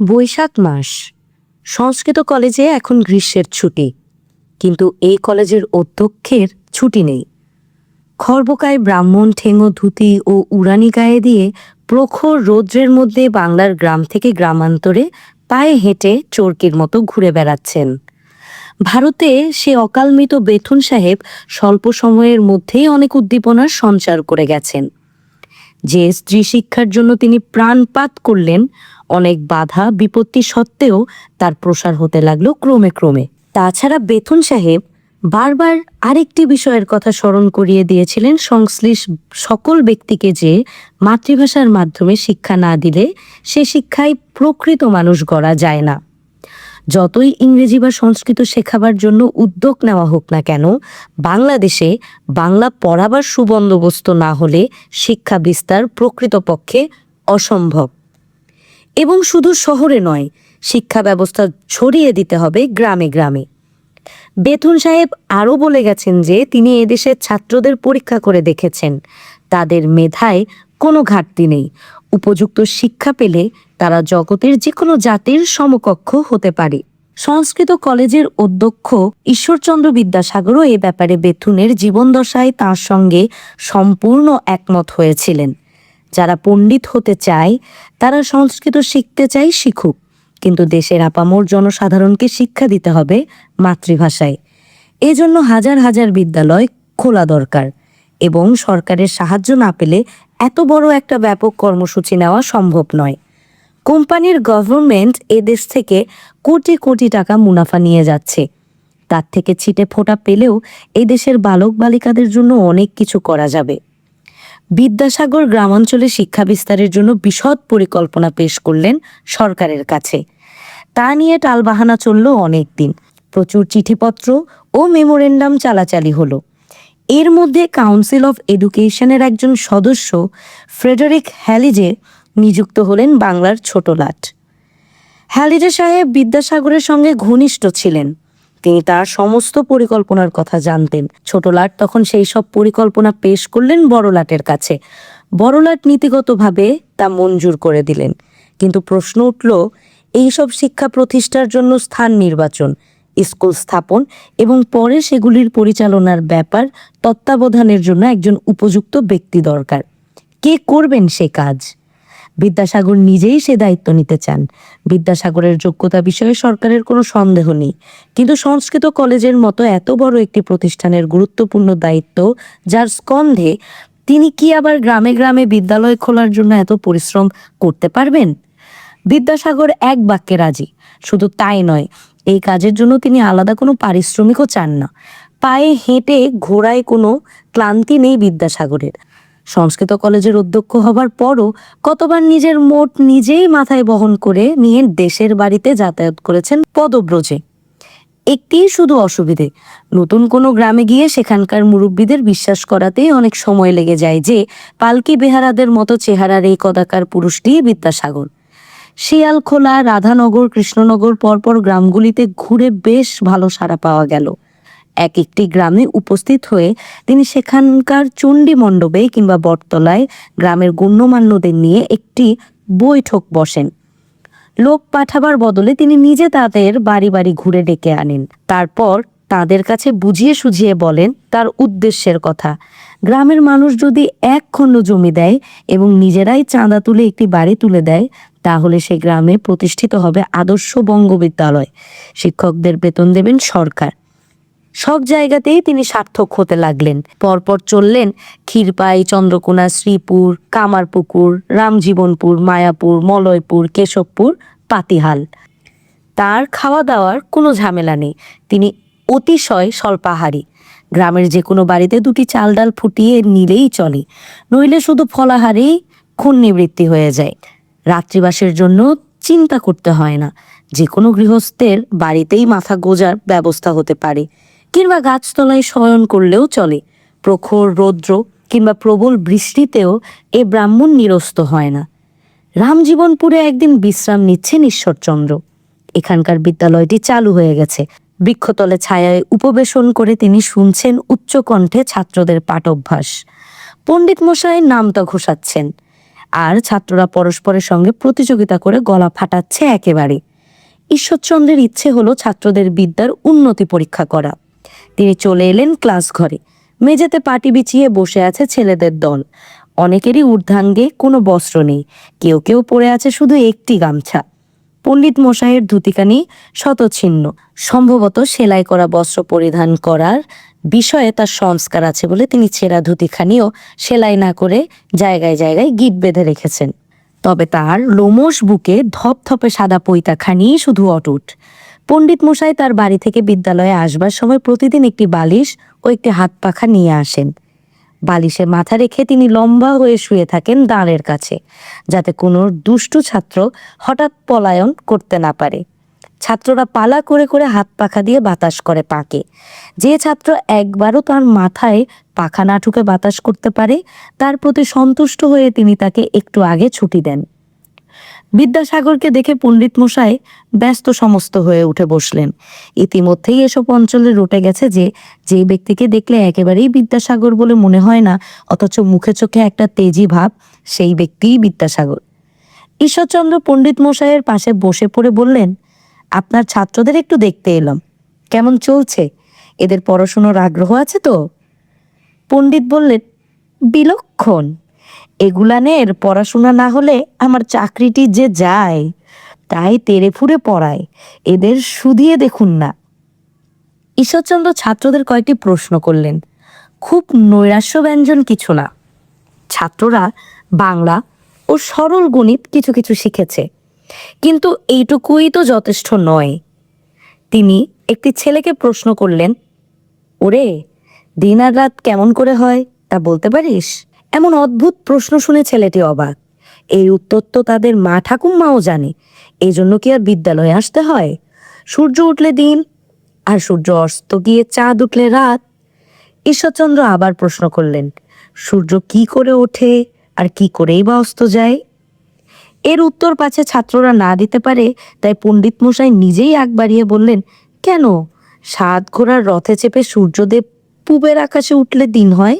বৈশাখ মাস। সংস্কৃত কলেজে এখন গ্রীষ্মের ছুটি, কিন্তু এই কলেজের অধ্যক্ষের ছুটি নেই। খর্বকায় ব্রাহ্মণ ঠেঙো ধুতি ও উড়ানি গায়ে দিয়ে প্রখর রৌদ্রের মধ্যে বাংলার গ্রাম থেকে গ্রামান্তরে পায়ে হেঁটে চোরকির মতো ঘুরে বেড়াচ্ছেন। ভারতে সে অকালমৃত বেথুন সাহেব স্বল্প সময়ের মধ্যেই অনেক উদ্দীপনার সঞ্চার করে গেছেন। যে স্ত্রী শিক্ষার জন্য তিনি প্রাণপাত করলেন, অনেক বাধা বিপত্তি সত্ত্বেও তার প্রসার হতে লাগলো ক্রমে ক্রমে। তাছাড়া বেথুন সাহেব বারবার আরেকটি বিষয়ের কথা স্মরণ করিয়ে দিয়েছিলেন সংশ্লিষ্ট সকল ব্যক্তিকে, যে মাতৃভাষার মাধ্যমে শিক্ষা না দিলে সে শিক্ষায় প্রকৃত মানুষ গড়া যায় না। যতই ইংরেজি বা সংস্কৃত শেখাবার জন্য উদ্যোগ নেওয়া হোক না কেন, বাংলাদেশে বাংলা পড়াবার সুবন্দোবস্ত না হলে শিক্ষা বিস্তার প্রকৃতপক্ষে অসম্ভব। এবং শুধু শহরে নয়, শিক্ষা ব্যবস্থা ছড়িয়ে দিতে হবে গ্রামে গ্রামে। বেথুন সাহেব আরও বলে গেছেন যে তিনি এদেশের ছাত্রদের পরীক্ষা করে দেখেছেন, তাদের মেধায় কোনো ঘাটতি নেই। উপযুক্ত শিক্ষা পেলে তারা জগতের যে কোনো জাতির সমকক্ষ হতে পারে। সংস্কৃত কলেজের অধ্যক্ষ ঈশ্বরচন্দ্র বিদ্যাসাগরও এ ব্যাপারে বেথুনের জীবনদশায় তাঁর সঙ্গে সম্পূর্ণ একমত হয়েছিলেন। যারা পণ্ডিত হতে চায় তারা সংস্কৃত শিখতে চায়, শিখুক, কিন্তু দেশের আপামর জনসাধারণকে শিক্ষা দিতে হবে মাতৃভাষায়। এজন্য হাজার হাজার বিদ্যালয় খোলা দরকার, এবং সরকারের সাহায্য না পেলে এত বড় একটা ব্যাপক কর্মসূচি নেওয়া সম্ভব নয়। কোম্পানির গভর্নমেন্ট এদেশ থেকে কোটি কোটি টাকা মুনাফা নিয়ে যাচ্ছে। তার থেকে ছিটে ফোঁটা পেলেও এই দেশের বালক বালিকাদের জন্য অনেক কিছু করা যাবে। বিদ্যাসাগর গ্রামাঞ্চলে শিক্ষা বিস্তারের জন্য বিশদ পরিকল্পনা পেশ করলেন সরকারের কাছে। তা নিয়ে টালবাহানা চলল অনেক দিন। প্রচুর চিঠিপত্র ও মেমোরেন্ডাম চালাচালি হলো। এর মধ্যে কাউন্সিল অফ এডুকেশনের একজন সদস্য ফ্রেডারিক হ্যালিজে নিযুক্ত হলেন বাংলার ছোট লাট। হ্যালিজে সাহেব বিদ্যাসাগরের সঙ্গে ঘনিষ্ঠ ছিলেন। তিনি তার সমস্ত পরিকল্পনার কথা জানতেন। ছোট লাট তখন সেই সব পরিকল্পনা পেশ করলেন বড়লাটের কাছে। বড়লাট নীতিগতভাবে তা মঞ্জুর করে দিলেন, কিন্তু প্রশ্ন উঠল এইসব শিক্ষা প্রতিষ্ঠার জন্য স্থান নির্বাচন, স্কুল স্থাপন এবং পরে সেগুলির পরিচালনার ব্যাপার তত্ত্বাবধানের জন্য একজন উপযুক্ত ব্যক্তি দরকার। কে করবেন সে কাজ? বিদ্যাসাগর নিজেই সে দায়িত্ব নিতে চান। বিদ্যাসাগরের যোগ্যতা বিষয়ে সরকারের কোনো সন্দেহ নেই, কিন্তু সংস্কৃত কলেজের মতো এত বড় একটি প্রতিষ্ঠানের গুরুত্বপূর্ণ দায়িত্ব যার স্কন্ধে, তিনি কি আবার গ্রামে গ্রামে বিদ্যালয় খোলার জন্য এত পরিশ্রম করতে পারবেন? বিদ্যাসাগর এক বাক্যে রাজি। শুধু তাই নয়, এই কাজের জন্য তিনি আলাদা কোনো পারিশ্রমিকও চান না। পায়ে হেঁটে ঘোড়ায় কোনো ক্লান্তি নেই বিদ্যাসাগরের। সংস্কৃত কলেজের অধ্যক্ষ হবার পরও কতবার নিজের মোট নিজেই মাথায় বহন করে নিয়ে দেশের বাড়িতে যাতায়াত করেছেন পদব্রজে। একটি শুধু অসুবিধে, নতুন কোনো গ্রামে গিয়ে সেখানকার মুরব্বীদের বিশ্বাস করাতেই অনেক সময় লেগে যায় যে পালকি বেহারাদের মতো চেহারার এই কদাকার পুরুষটি বিদ্যাসাগর। শিয়ালখোলা, রাধানগর, কৃষ্ণনগর পরপর গ্রামগুলিতে ঘুরে বেশ ভালো সাড়া পাওয়া গেল। এক একটি গ্রামে উপস্থিত হয়ে তিনি সেখানকার চণ্ডী মণ্ডপে কিংবা বটতলায় গ্রামের গণ্যমান্যদের নিয়ে একটি বৈঠক বসেন। লোক পাঠাবার বদলে তিনি নিজে তাদের বাড়ি বাড়ি ঘুরে ডেকে আনেন। তারপর তাদের কাছে বুঝিয়ে সুঝিয়ে বলেন তার উদ্দেশ্যের কথা। গ্রামের মানুষ যদি এক খণ্ড জমি দেয় এবং নিজেরাই চাঁদা তুলে একটি বাড়ি তুলে দেয়, তাহলে সে গ্রামে প্রতিষ্ঠিত হবে আদর্শ বঙ্গ বিদ্যালয়। শিক্ষকদের বেতন দেবেন সরকার। সব জায়গাতেই তিনি সার্থক হতে লাগলেন। পরপর চললেন ক্ষীরপাই, চন্দ্রকোনা, শ্রীপুর, কামারপুকুর, রামজীবনপুর, মায়াপুর, মলয়পুর, কেশবপুর, পাতিহাল। তার খাওয়া দাওয়ার কোনো ঝামেলা নেই। তিনি অতিশয় স্বল্পাহারী। গ্রামের যে কোনো বাড়িতে দুটি চাল ডাল ফুটিয়ে নিলেই চলে, নইলে শুধু ফলাহারেই খুন নিবৃত্তি হয়ে যায়। রাত্রিবাসের জন্য চিন্তা করতে হয় না। যে কোনো গৃহস্থের বাড়িতেই মাথা গোজার ব্যবস্থা হতে পারে, কিংবা গাছতলায় শয়ন করলেও চলে। প্রখর রৌদ্র কিংবা প্রবল বৃষ্টিতেও এ ব্রাহ্মণ নিরস্ত হয় না। রামজীবনপুরে একদিন বিশ্রাম নিচ্ছেন ঈশ্বরচন্দ্র। এখানকার বিদ্যালয়টি চালু হয়ে গেছে। বৃক্ষতলে ছায়ায় উপবেশন করে তিনি শুনছেন উচ্চকণ্ঠে ছাত্রদের পাঠোভ্যাস। পণ্ডিত মশাই নামতা ঘোষাচ্ছেন। আর ছাত্ররা পরস্পরের সঙ্গে প্রতিযোগিতা করে গলা ফাটাচ্ছে একেবারে। ঈশ্বরচন্দ্রের ইচ্ছে হলো ছাত্রদের বিদ্যার উন্নতি পরীক্ষা করা। তিনি চলে এলেন ক্লাস ঘরে। মেঝেতে পাটি বিছিয়ে বসে আছে ছেলেদের দল। অনেকেরই ঊর্ধ্বাঙ্গে কোনো বস্ত্র নেই, কেউ কেউ পরে আছে শুধু একটি গামছা। পণ্ডিত মশাইয়ের ধুতিকানি শতছিন্ন, সম্ভবত সেলাই করা বস্ত্র পরিধান করার বিষয়ে তার সংস্কার আছে বলে তিনি ছেঁড়া ধুতিখানিও সেলাই না করে জায়গায় জায়গায় গিঁট বেঁধে রেখেছেন। তবে তার লোমশ বুকে ধপধপে সাদা পৈতাখানি শুধু অটুট। পণ্ডিত মশাই তার বাড়ি থেকে বিদ্যালয়ে আসবার সময় প্রতিদিন একটি বালিশ ও একটি হাত পাখা নিয়ে আসেন। বালিশে মাথা রেখে তিনি লম্বা হয়ে শুয়ে থাকেন দাঁড়ের কাছে, যাতে কোনো দুষ্টু ছাত্র হঠাৎ পলায়ন করতে না পারে। ছাত্ররা পালা করে করে হাত পাখা দিয়ে বাতাস করে পাকে। যে ছাত্র একবারও তার মাথায় পাখা না ঠুকে বাতাস করতে পারে, তার প্রতি সন্তুষ্ট হয়ে তিনি তাকে একটু আগে ছুটি দেন। বিদ্যাসাগরকে দেখে পণ্ডিত মশাই ব্যস্ত সমস্ত হয়ে উঠে বসলেন। ইতিমধ্যেই এসব অঞ্চলে রটে গেছে যে ব্যক্তিকে দেখলে একেবারেই বিদ্যাসাগর বলে মনে হয় না, অথচ মুখে চোখে একটা তেজি ভাব, সেই ব্যক্তিই বিদ্যাসাগর। ঈশ্বরচন্দ্র পণ্ডিত মশাইয়ের পাশে বসে পড়ে বললেন, আপনার ছাত্রদের একটু দেখতে এলাম, কেমন চলছে? এদের পড়াশোনার আগ্রহ আছে তো? পণ্ডিত বললেন, বিলক্ষণ। এগুলানের পড়াশোনা না হলে আমার চাকরিটি যে যায়, তাই তেড়ে ফুড়ে পড়ায়, এদের শুধিয়ে দেখুন না। ঈশ্বরচন্দ্র ছাত্রদের কয়েকটি প্রশ্ন করলেন, খুব নৈরাশ্যব্যঞ্জন কিছু না। ছাত্ররা বাংলা ও সরল গণিত কিছু কিছু শিখেছে, কিন্তু এইটুকুই তো যথেষ্ট নয়। তিনি একটি ছেলেকে প্রশ্ন করলেন, ওরে, দিন আর রাত কেমন করে হয় তা বলতে পারিস? এমন অদ্ভুত প্রশ্ন শুনে ছেলেটি অবাক। এই উত্তর তো তাদের মা ঠাকুমাও জানে, এই জন্য কি আর বিদ্যালয়ে আসতে হয়? সূর্য উঠলে দিন, আর সূর্য অস্ত গিয়ে চাঁদ উঠলে রাত। ঈশ্বরচন্দ্র আবার প্রশ্ন করলেন, সূর্য কি করে ওঠে আর কি করেই বা অস্ত যায়? এর উত্তর পাছে ছাত্ররা না দিতে পারে, তাই পণ্ডিত মশাই নিজেই আগ বাড়িয়ে বললেন, কেন, 7 ঘোড়ার রথে চেপে সূর্যদেব পূবের আকাশে উঠলে দিন হয়,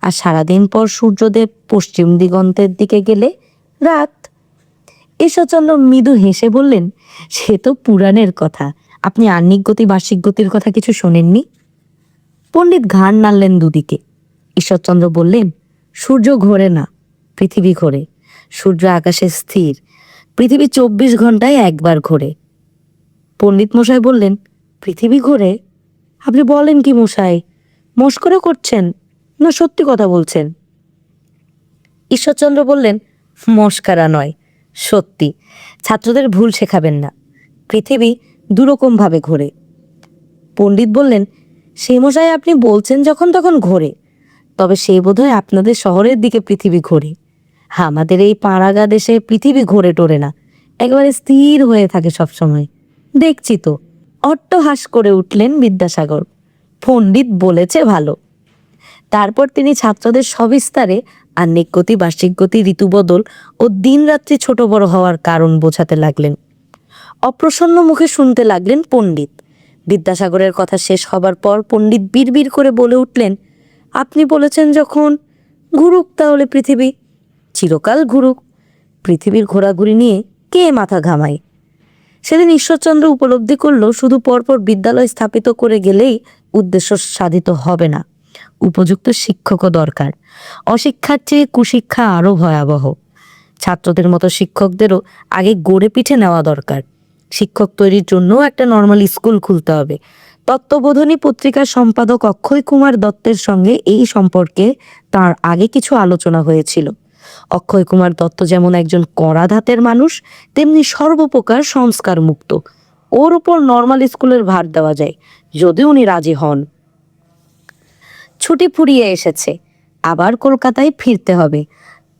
আর সারাদিন পর সূর্যদেব পশ্চিম দিগন্তের দিকে গেলে রাত। ঈশ্বরচন্দ্র মৃদু হেসে বললেন, সে তো পুরাণের কথা, আপনি আহ্নিক গতি বার্ষিক গতির কথা কিছু শোনেননি? পণ্ডিত ঘাড় নাড়লেন দুদিকে। ঈশ্বরচন্দ্র বললেন, সূর্য ঘোরে না, পৃথিবী ঘোরে। সূর্য আকাশে স্থির, পৃথিবী 24 ঘন্টায় একবার ঘোরে। পণ্ডিত মশাই বললেন, পৃথিবী ঘোরে? আপনি বলেন কি মশাই, মস্করা করছেন না সত্যি কথা বলছেন? ঈশ্বরচন্দ্র বললেন, মস্করা নয়, সত্যি। ছাত্রদের ভুল শেখাবেন না, পৃথিবী দুরকম ভাবে ঘোরে। পণ্ডিত বললেন, সেই মশাই আপনি বলছেন যখন তখন ঘোরে, তবে সে বোধহয় আপনাদের শহরের দিকে পৃথিবী ঘোরে। আমাদের এই পাড়াগা দেশে পৃথিবী ঘোরে টোরে না, একেবারে স্থির হয়ে থাকে সবসময়, দেখছি তো। অট্টহাস করে উঠলেন বিদ্যাসাগর। পণ্ডিত বলেছে ভালো। তারপর তিনি ছাত্রদের সবিস্তারে আহ্নিক গতি বার্ষিক গতি ঋতুবদল ও দিন রাত্রি ছোট বড় হওয়ার কারণ বোঝাতে লাগলেন। অপ্রসন্ন মুখে শুনতে লাগলেন পণ্ডিত। বিদ্যাসাগরের কথা শেষ হবার পর পণ্ডিত বিড়বিড় করে বলে উঠলেন, আপনি বলেছেন যখন, ঘুরুক তাহলে পৃথিবী, চিরকাল ঘুরুক। পৃথিবীর ঘোরাঘুরি নিয়ে কে মাথা ঘামায়? সেদিন ঈশ্বরচন্দ্র উপলব্ধি করলো, শুধু পরপর বিদ্যালয় স্থাপিত করে গেলেই উদ্দেশ্য সাধিত হবে না, উপযুক্ত শিক্ষকও দরকার। অশিক্ষার চেয়ে কুশিক্ষা আরো ভয়াবহ। ছাত্রদের মতো শিক্ষকদেরও আগে গড়ে পিঠে নেওয়া দরকার। শিক্ষক তৈরির জন্য একটা নর্মাল স্কুল খুলতে হবে। তত্ত্ববোধনী পত্রিকার সম্পাদক অক্ষয় কুমার দত্তের সঙ্গে এই সম্পর্কে তার আগে কিছু আলোচনা হয়েছিল। অক্ষয় কুমার দত্ত যেমন একজন কড়া ধাতের মানুষ, তেমনি সর্বপ্রকার সংস্কার মুক্ত। ওর উপর নর্মাল স্কুলের ভার দেওয়া যায়, যদি উনি রাজি হন। ছুটি ফুরিয়ে এসেছে, আবার কলকাতায় ফিরতে হবে।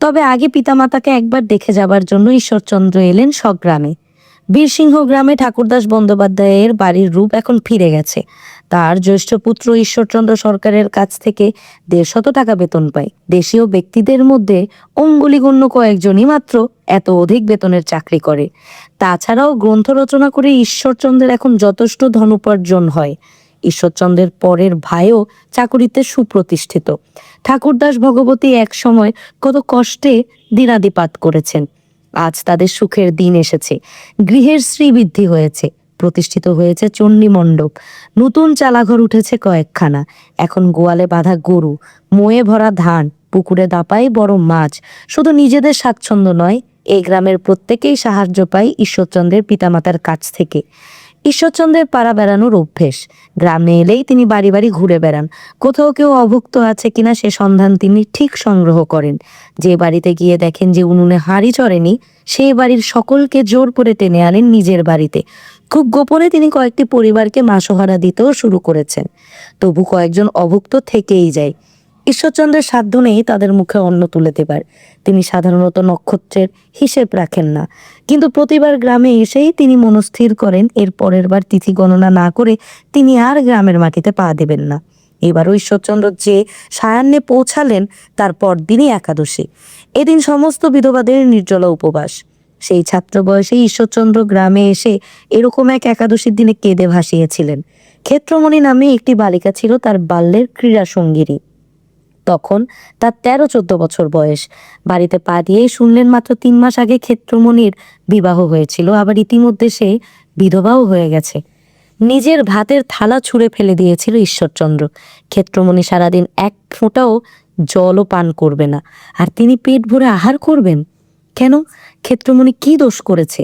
তবে আগে পিতামাতাকে একবার দেখে যাবার জন্য ঈশ্বরচন্দ্র এলেন স্বগ্রামে। বীরসিংহ গ্রামে ঠাকুরদাস বন্দ্যোপাধ্যায়ের বাড়ির রূপ এখন ফিরে গেছে। তার জ্যেষ্ঠ পুত্র ঈশ্বরচন্দ্র সরকারের কাছ থেকে 150 টাকা বেতন পায়। দেশীয় ব্যক্তিদের মধ্যে অঙ্গুলিগণ্য কয়েকজনই মাত্র এত অধিক বেতনের চাকরি করে। তাছাড়াও গ্রন্থ রচনা করে ঈশ্বরচন্দ্রের এখন যথেষ্ট ধন উপার্জন হয়। ঈশ্বরচন্দ্রের পরের ভাইও চাকুরিতে সুপ্রতিষ্ঠিত। ঠাকুরদাস ভগবতী এক সময় কত কষ্টে দিনাদিপাত করেছেন। আজ তাদের সুখের দিন এসেছে। গৃহের শ্রীবৃদ্ধি হয়েছে, প্রতিষ্ঠিত হয়েছে চণ্ডী মণ্ডপ, নতুন চালাঘর উঠেছে কয়েকখানা। এখন গোয়ালে বাঁধা গরু, মোয়ে ভরা ধান, পুকুরে দাপাই বড় মাছ। শুধু নিজেদের স্বাচ্ছন্দ্য নয়, এই গ্রামের প্রত্যেকেই সাহায্য পায় ঈশ্বরচন্দ্রের পিতামাতার কাছ থেকে। ঈশ্বরচন্দ্রের পাড়া বেড়ানোর অভ্যেস। গ্রামে এলেই তিনি বাড়ি বাড়ি ঘুরে বেড়ান। কোথাও কেউ অভুক্ত আছে কিনা সে সন্ধান তিনি ঠিক সংগ্রহ করেন। যে বাড়িতে গিয়ে দেখেন যে উনুনে হাঁড়ি চড়েনি, সেই বাড়ির সকলকে জোর করে টেনে আনেন নিজের বাড়িতে। খুব গোপনে তিনি কয়েকটি পরিবারকে মাসোহারা দিতেও শুরু করেছেন। তবু কয়েকজন অভুক্ত থেকেই যায়। ঈশ্বরচন্দ্রের সাধ্য নেই তাদের মুখে অন্ন তুলে দেবার। তিনি সাধারণত নক্ষত্রের হিসেব রাখেন না, কিন্তু প্রতিবার গ্রামে এসেই তিনি মনস্থির করেন এর পরের বার তিথি গণনা না করে তিনি আর গ্রামের মাটিতে পা দেবেন না। এবারও ঈশ্বরচন্দ্র যে সায়াহ্নে পৌঁছালেন তার পরদিনই একাদশী। এদিন সমস্ত বিধবাদের নির্জলা উপবাস। সেই ছাত্র বয়সে ঈশ্বরচন্দ্র গ্রামে এসে এরকম এক একাদশীর দিনে কেঁদে ভাসিয়েছিলেন। ক্ষেত্রমণি নামে একটি বালিকা ছিল তার বাল্যের ক্রীড়া সঙ্গিনী। তখন তার 13-14 বছর বয়স। বাড়িতে পা দিয়েই শুনলেন মাত্র 3 মাস আগে ক্ষেত্রমণির বিবাহ হয়েছিল, আবার ইতিমধ্যে সে বিধবাও হয়ে গেছে। নিজের ভাতের থালা ছুঁড়ে ফেলে দিয়েছিল ঈশ্বরচন্দ্র। ক্ষেত্রমণি সারাদিন এক ফোঁটাও জলও পান করবে না, আর তিনি পেট ভরে আহার করবেন কেন? ক্ষেত্রমণি কি দোষ করেছে?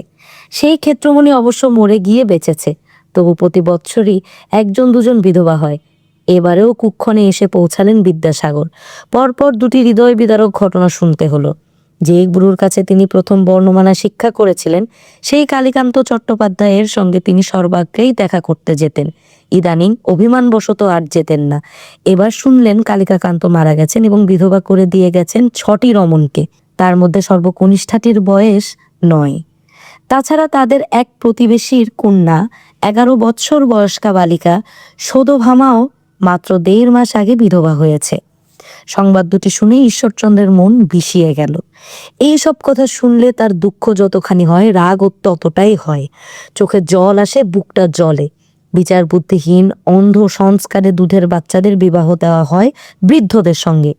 সেই ক্ষেত্রমণি অবশ্য মরে গিয়ে বেঁচেছে, তবু প্রতি বৎসরই 1-2 বিধবা হয়। এবারেও কুক্ষণে এসে পৌঁছালেন বিদ্যাসাগর। পরপর 2টি হৃদয় বিদারক ঘটনা শুনতে হলো। যে গুরুর কাছে তিনি প্রথম বর্ণমালা শিক্ষা করেছিলেন, সেই কালীকান্ত চট্টোপাধ্যায়ের সঙ্গে তিনি সর্বাগ্রেই দেখা করতে যেতেন। ইদানিং অভিমানবশত আর যেতেন না। এবার শুনলেন কালিকাকান্ত মারা গেছেন এবং বিধবা করে দিয়ে গেছেন 6টি রমণকে, তার মধ্যে সর্বকনিষ্ঠাটির বয়স 9। তাছাড়া তাদের এক প্রতিবেশীর কন্যা 11 বৎসর বয়স্কা বালিকা সদভামাও মাত্র 1.5 মাস আগে বিধবা হয়েছে। সংবাদ দুটি শুনে ঈশ্বরচন্দ্রের মন বিষিয়ে গেল। এই সব কথা শুনলে তার দুঃখ যতখানি হয়, রাগও ততটাই হয়। চোখে জল আসে, বুকটা জ্বলে। বিচার বুদ্ধিহীন অন্ধ সংস্কারে দুধের বাচ্চাদের বিবাহ দেওয়া হয় বৃদ্ধদের সঙ্গে।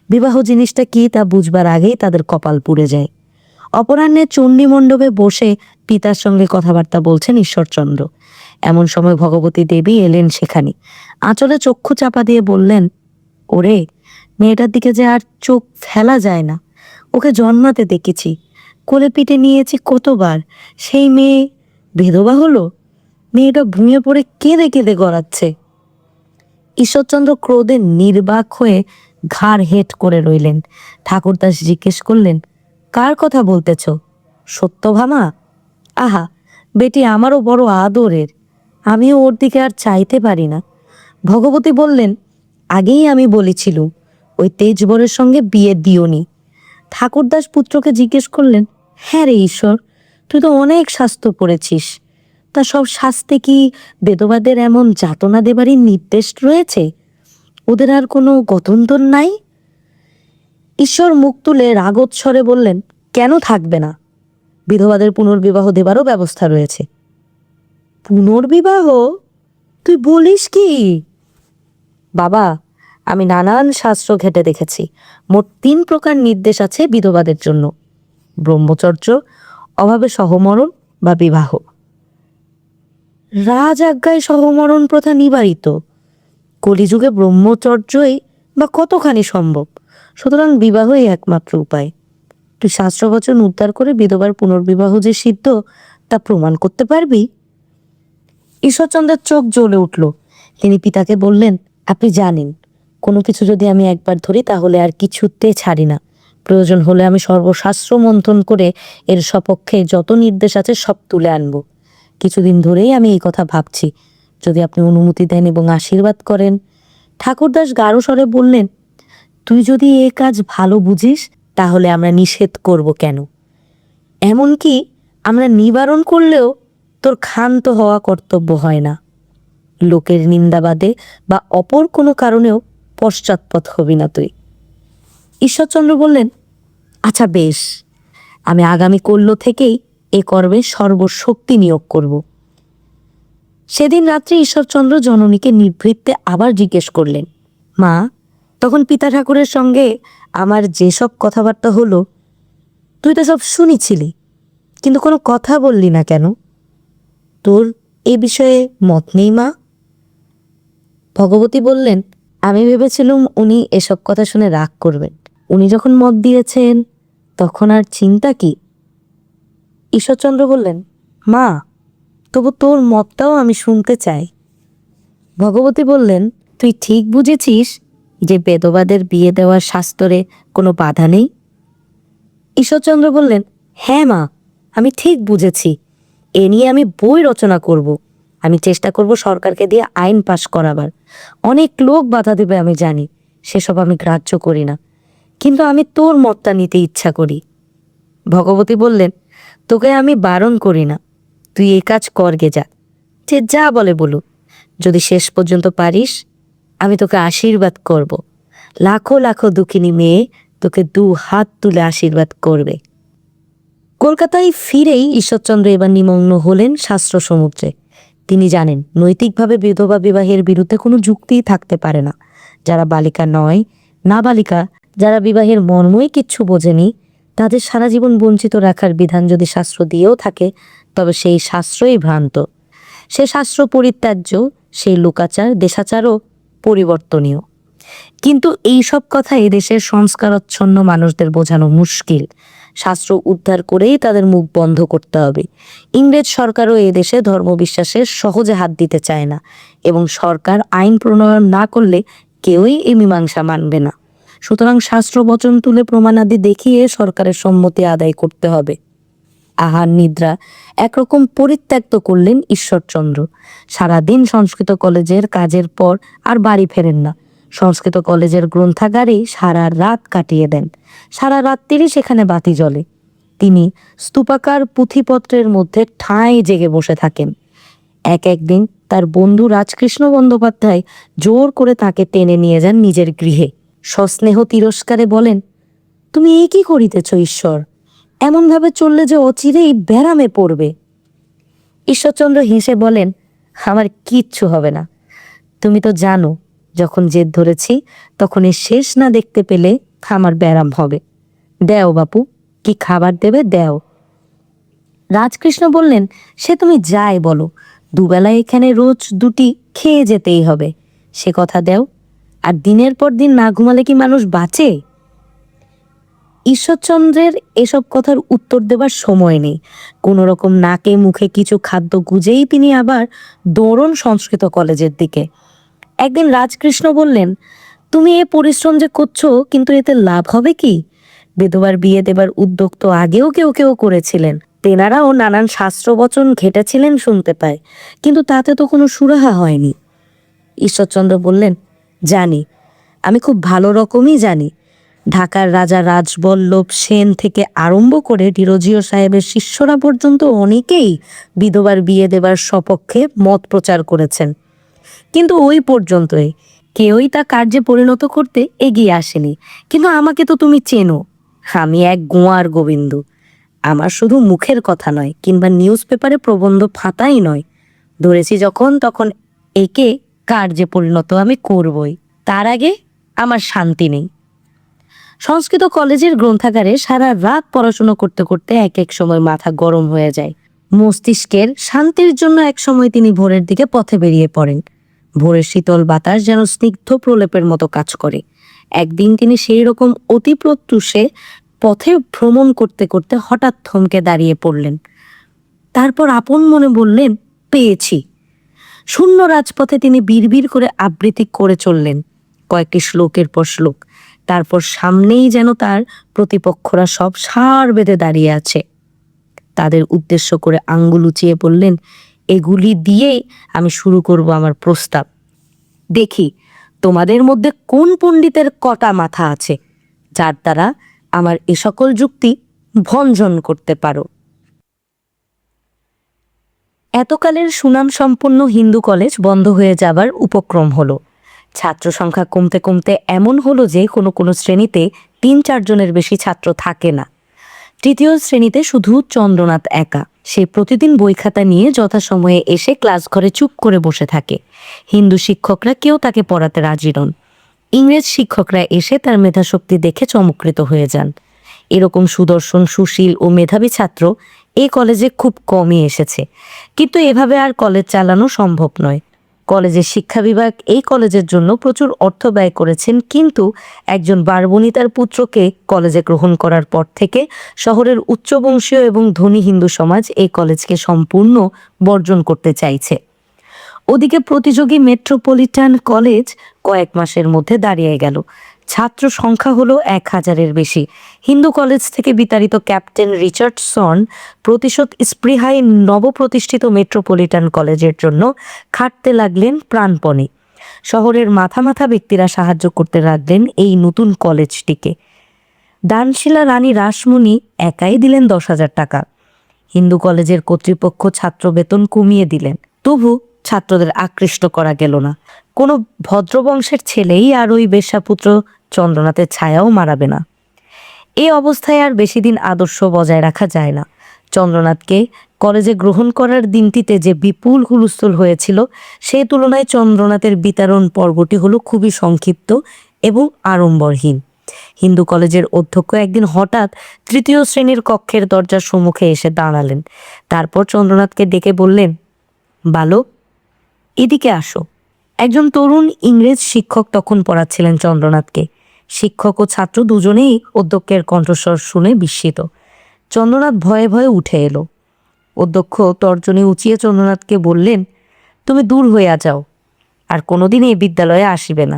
বিবাহ জিনিসটা কি তা বুঝবার আগেই তাদের কপাল পুড়ে যায়। অপরাহ্নে চণ্ডী মণ্ডপে বসে পিতার সঙ্গে কথাবার্তা বলছেন ঈশ্বরচন্দ্র। এমন সময় ভগবতী দেবী এলেন সেখানে। আঁচলে চক্ষু চাপা দিয়ে বললেন, ওরে, মেয়েটার দিকে যে আর চোখ ফেলা যায় না। ওকে জন্মাতে দেখেছি, কোলে পিঠে নিয়েছি কতবার। সেই মেয়ে বিধবা হলো। মেয়েটা ভুঁয়ে পড়ে কেঁদে কেঁদে গড়াচ্ছে। ঈশ্বরচন্দ্র ক্রোধে নির্বাক হয়ে ঘাড় হেট করে রইলেন। ঠাকুরদাস জিজ্ঞেস করলেন, কার কথা বলতেছ? সত্যভামা? আহা, বেটি আমারও বড় আদরের, আমিও ওর দিকে আর চাইতে পারি না। ভগবতী বললেন, আগেই আমি বলেছিলুম ওই তেজবরের সঙ্গে বিয়ে দিওনি। ঠাকুরদাস পুত্রকে জিজ্ঞেস করলেন, হ্যাঁ রে ঈশ্বর, তুই তো অনেক শাস্ত্র পড়েছিস, তা সব শাস্ত্রে কি বেদবাদের এমন যাতনা দেবারই নির্দেশ রয়েছে? ওদের আর কোনো গত্যন্তর নাই? ঈশ্বর মুখ তুলে রাগোৎসরে বললেন, কেন থাকবে না? বিধবাদের পুনর্বিবাহ দেবারও ব্যবস্থা রয়েছে। পুনর্বিবাহ? তুই বলিস কি? বাবা, আমি নানান শাস্ত্র ঘেটে দেখেছি। মোট 3 প্রকার নির্দেশ আছে বিধবাদের জন্য: ব্রহ্মচর্য, অভাবে সহমরণ বা বিবাহ। রাজ আজ্ঞায় সহমরণ প্রথা নিবারিত। কলিযুগে ব্রহ্মচর্যই বা কতখানি সম্ভব, সুতরাং বিবাহই একমাত্র উপায়। তুই শাস্ত্রবচন উদ্ধার করে বিধবার পুনর্বিবাহ যে সিদ্ধ তা প্রমাণ করতে পারবি? ঈশ্বরচন্দ্রের চোখ জ্বলে উঠল। তিনি পিতাকে বললেন, আপনি জানেন, কোনো কিছু যদি আমি একবার ধরি তাহলে আর কিছুতে ছাড়ি না। প্রয়োজন হলে আমি সর্বশাস্ত্র মন্থন করে এর সপক্ষে যত নির্দেশ আছে সব তুলে আনব। কিছুদিন ধরেই আমি এই কথা ভাবছি, যদি আপনি অনুমতি দেন এবং আশীর্বাদ করেন। ঠাকুরদাস গাঢ় স্বরে বললেন, তুই যদি এ কাজ ভালো বুঝিস তাহলে আমরা নিষেধ করব কেন? এমনকি আমরা নিবারণ করলেও তোর ক্ষান্ত হওয়া কর্তব্য হয় না। লোকের নিন্দাবাদে বা অপর কোনো কারণেও পশ্চাৎপদ হবি না তুই। ঈশ্বরচন্দ্র বললেন, আচ্ছা বেশ, আমি আগামী কল্য থেকেই এ কর্মে সর্বশক্তি নিয়োগ করব। সেদিন রাত্রে ঈশ্বরচন্দ্র জননীকে নিভৃতে আবার জিজ্ঞেস করলেন, মা, তখন পিতা ঠাকুরের সঙ্গে আমার যেসব কথাবার্তা হলো তুই তো সব শুনেছিলি, কিন্তু কোনো কথা বললি না কেন? তোর এ বিষয়ে মত নেই মা? ভগবতী বললেন, আমি ভেবেছিলুম উনি এসব কথা শুনে রাগ করবেন। উনি যখন মত দিয়েছেন তখন আর চিন্তা কি? ঈশ্বরচন্দ্র বললেন, মা, তবু তোর মতটাও আমি শুনতে চাই। ভগবতী বললেন, তুই ঠিক বুঝেছিস যে বেদবাদের বিয়ে দেওয়ার শাস্ত্রে কোনো বাধা নেই? ঈশ্বরচন্দ্র বললেন, হ্যাঁ মা, আমি ঠিক বুঝেছি। এ নিয়ে আমি বই রচনা করব। আমি চেষ্টা করব সরকারকে দিয়ে আইন পাশ করাবার। অনেক লোক বাধা দেবে আমি জানি, সেসব আমি গ্রাহ্য করি না, কিন্তু আমি তোর মতটা নিতে ইচ্ছা করি। ভগবতী বললেন, তোকে আমি বারণ করি না, তুই এই কাজ করগে যা, যে যা বলে বলুক। যদি শেষ পর্যন্ত পারিস, আমি তোকে আশীর্বাদ করব। লাখো লাখো দুঃখিনী মেয়ে তোকে 2 হাত তুলে আশীর্বাদ করবে। কলকাতায় ফিরেই ঈশ্বরচন্দ্র এবার নিমগ্ন হলেন শাস্ত্র সমুদ্রে। তিনি জানেন নৈতিকভাবে বিধবা বিবাহের বিরুদ্ধে কোনো যুক্তিই থাকতে পারে না। যারা বালিকা নয়, না বালিকা, যারা বিবাহের মর্মই কিচ্ছু বোঝেনি, তাদের সারা জীবন বঞ্চিত রাখার বিধান যদি শাস্ত্র দিয়েও থাকে, তবে সেই শাস্ত্রই ভ্রান্ত। সে শাস্ত্র পরিত্যাজ্য, সেই লোকাচার দেশাচারও পরিবর্তনীয়। কিন্তু এই সব কথা এদেশের সংস্কারচ্ছন্ন মানুষদের বোঝানো মুশকিল। শাস্ত্র উদ্ধার করেই তাদের মুখ বন্ধ করতে হবে। ইংরেজ সরকারও এদেশে ধর্মবিশ্বাসের সহজে হাত দিতে চায় না, এবং সরকার আইন প্রণয়ন না করলে কেউই এই মীমাংসা মানবে না। সুতরাং শাস্ত্র বচন তুলে প্রমাণাদি দেখিয়ে সরকারের সম্মতি আদায় করতে হবে। আহার নিদ্রা একরকম পরিত্যক্ত করলেন ঈশ্বরচন্দ্র। সারাদিন সংস্কৃত কলেজের কাজের পর আর বাড়ি ফেরেন না। সংস্কৃত কলেজের গ্রন্থাগারেই সারা রাত কাটিয়ে দেন। সারা রাত্রিরই সেখানে বাতি জ্বলে। তিনি স্তূপাকার পুঁথিপত্রের মধ্যে ঠাঁই জেগে বসে থাকেন। একদিন তার বন্ধু রাজকৃষ্ণ বন্দ্যোপাধ্যায় জোর করে তাকে টেনে নিয়ে যান নিজের গৃহে। সস্নেহ তিরস্কারে বলেন, তুমি এই কি করিতেছ ঈশ্বর? এমনভাবে চললে যে অচিরেই ব্যারামে পড়বে। ঈশ্বরচন্দ্র হেসে বলেন, আমার কিচ্ছু হবে না। তুমি তো জানো, যখন জেদ ধরেছি তখন এর শেষ না দেখতে পেলে আমার ব্যারাম হবে। দেও বাপু, কি খাবার দেবে দেও। রাজকৃষ্ণ বললেন, সে তুমি যাই বলো, দুবেলা এখানে রোজ 2টি খেয়ে যেতেই হবে, সে কথা দেও। আর দিনের পর দিন না ঘুমালে কি মানুষ বাঁচে? ঈশ্বরচন্দ্রের এসব কথার উত্তর দেবার সময় নেই। কোনো রকম নাকে মুখে কিছু খাদ্য গুজেই তিনি আবার দৌড়ন সংস্কৃত কলেজের দিকে। একদিন রাজকৃষ্ণ বললেন, তুমি এ পরিশ্রম যে করছো, কিন্তু এতে লাভ হবে কি? বিধবার বিয়ে দেবার উদ্যোগ তো আগেও কেউ কেউ করেছিলেন। তেনারাও নানান শাস্ত্রবচন ঘেটেছিলেন শুনতে পায়, কিন্তু তাতে তো কোনো সুরাহা হয়নি। ঈশ্বরচন্দ্র বললেন, জানি, আমি খুব ভালো রকমই জানি। ঢাকার রাজা রাজবল্লভ সেন থেকে আরম্ভ করে ডিরোজিও সাহেবের শিষ্যরা পর্যন্ত অনেকেই বিধবার বিয়ে দেবার সপক্ষে মত প্রচার করেছেন, কিন্তু ওই পর্যন্তই, কেউই তা কার্যে পরিণত করতে এগিয়ে আসেনি। কিন্তু আমাকে তো তুমি চেনো, আমি এক গোয়ার গোবিন্দ। আমার শুধু মুখের কথা নয়, কিংবা নিউজ পেপারে প্রবন্ধ ফাতাই নয়, ধরেছি যখন তখন একে কার্যে পরিণত আমি করবই। তার আগে আমার শান্তি নেই। সংস্কৃত কলেজের গ্রন্থাগারে সারা রাত পড়াশোনা করতে করতে এক সময় মাথা গরম হয়ে যায়। মস্তিষ্কের শান্তির জন্য এক সময় তিনি ভোরের দিকে পথে বেরিয়ে পড়েন। ভোরের শীতল বাতাস যেন স্নিগ্ধ প্রলেপের মতো কাজ করে। একদিন তিনি সেই রকম অতি প্রত্যুষে পথে ভ্রমণ করতে করতে হঠাৎ থমকে দাঁড়িয়ে পড়লেন। তারপর আপন মনে বললেন, পেয়েছি। শূন্য রাজপথে তিনি বিড়বিড় করে আবৃত্তি করে চললেন, কয়েকটি শ্লোকের পর শ্লোক। তারপর সামনেই যেন তার প্রতিপক্ষরা সব সার বেঁধে দাঁড়িয়ে আছে। তাদের উদ্দেশ্য করে আঙ্গুল উঁচিয়ে বললেন, এগুলি দিয়েই আমি শুরু করব আমার প্রস্তাব। দেখি তোমাদের মধ্যে কোন পণ্ডিতের কটা মাথা আছে, যার দ্বারা আমার এ সকল যুক্তি ভঞ্জন করতে পারো। এতকালের সুনাম সম্পন্ন হিন্দু কলেজ বন্ধ হয়ে যাবার উপক্রম হলো। ছাত্র সংখ্যা কমতে কমতে এমন হলো যে কোনো কোনো শ্রেণীতে 3-4 জনের বেশি ছাত্র থাকে না। তৃতীয় শ্রেণীতে শুধু চন্দ্রনাথ একা। সে প্রতিদিন বই খাতা নিয়ে যথাসময়ে এসে ক্লাস ঘরে চুপ করে বসে থাকে। হিন্দু শিক্ষকরা কেউ তাকে পড়াতে রাজি নন। ইংরেজ শিক্ষকরা এসে তার মেধাশক্তি দেখে চমৎকৃত হয়ে যান। এরকম সুদর্শন, সুশীল ও মেধাবী ছাত্র এই কলেজে খুব কমই এসেছে। কিন্তু এভাবে আর কলেজ চালানো সম্ভব নয়। কলেজের শিক্ষা বিভাগ এই কলেজের জন্য প্রচুর অর্থ ব্যয় করেছেন, কিন্তু একজন বারবণিতার পুত্রকে কলেজে গ্রহণ করার পর থেকে শহরের উচ্চবংশীয় এবং ধনী হিন্দু সমাজ এই কলেজকে সম্পূর্ণ বর্জন করতে চাইছে। ওদিকে প্রতিযোগী মেট্রোপলিটন কলেজ কয়েক মাসের মধ্যে দাঁড়িয়ে গেল। ছাত্র সংখ্যা হলো 1000-এর বেশি। হিন্দু কলেজ থেকে বিতাড়িত ক্যাপ্টেন রিচার্ডসন প্রতিশোধ স্পৃহায় নবপ্রতিষ্ঠিত মেট্রোপলিটন কলেজের জন্য খাটতে লাগলেন প্রাণপণে। শহরের মাথা মাথা ব্যক্তিরা সাহায্য করতে লাগলেন এই নতুন কলেজটিকে। দানশীলা রানী রাসমণি একাই দিলেন 10,000 টাকা। হিন্দু কলেজের কর্তৃপক্ষ ছাত্র বেতন কমিয়ে দিলেন, তবু ছাত্রদের আকৃষ্ট করা গেল না। কোনো ভদ্রবংশের ছেলেই আর ওই বেশ্যাপুত্র চন্দ্রনাথের ছায়াও মারাবে না। এই অবস্থায় আর বেশি দিন আদর্শ বজায় রাখা যায় না। চন্দ্রনাথকে কলেজে গ্রহণ করার দিনটিতে যে বিপুল হুলস্থুল হয়েছিল, সেই তুলনায় চন্দ্রনাথের বিতরণ পর্বটি হলো খুবই সংক্ষিপ্ত এবং আড়ম্বরহীন। হিন্দু কলেজের অধ্যক্ষ একদিন হঠাৎ তৃতীয় শ্রেণীর কক্ষের দরজার সম্মুখে এসে দাঁড়ালেন। তারপর চন্দ্রনাথকে ডেকে বললেন, বালক, এদিকে আসো। একজন তরুণ ইংরেজ শিক্ষক তখন পড়াচ্ছিলেন চন্দ্রনাথকে। শিক্ষক ও ছাত্র দুজনেই অধ্যক্ষের কণ্ঠস্বর শুনে বিস্মিত। চন্দ্রনাথ ভয়ে ভয়ে উঠে এলো। অধ্যক্ষ তর্জনী উঁচিয়ে চন্দ্রনাথকে বললেন, তুমি দূর হইয়া যাও, আর কোনোদিন এই বিদ্যালয়ে আসিবে না।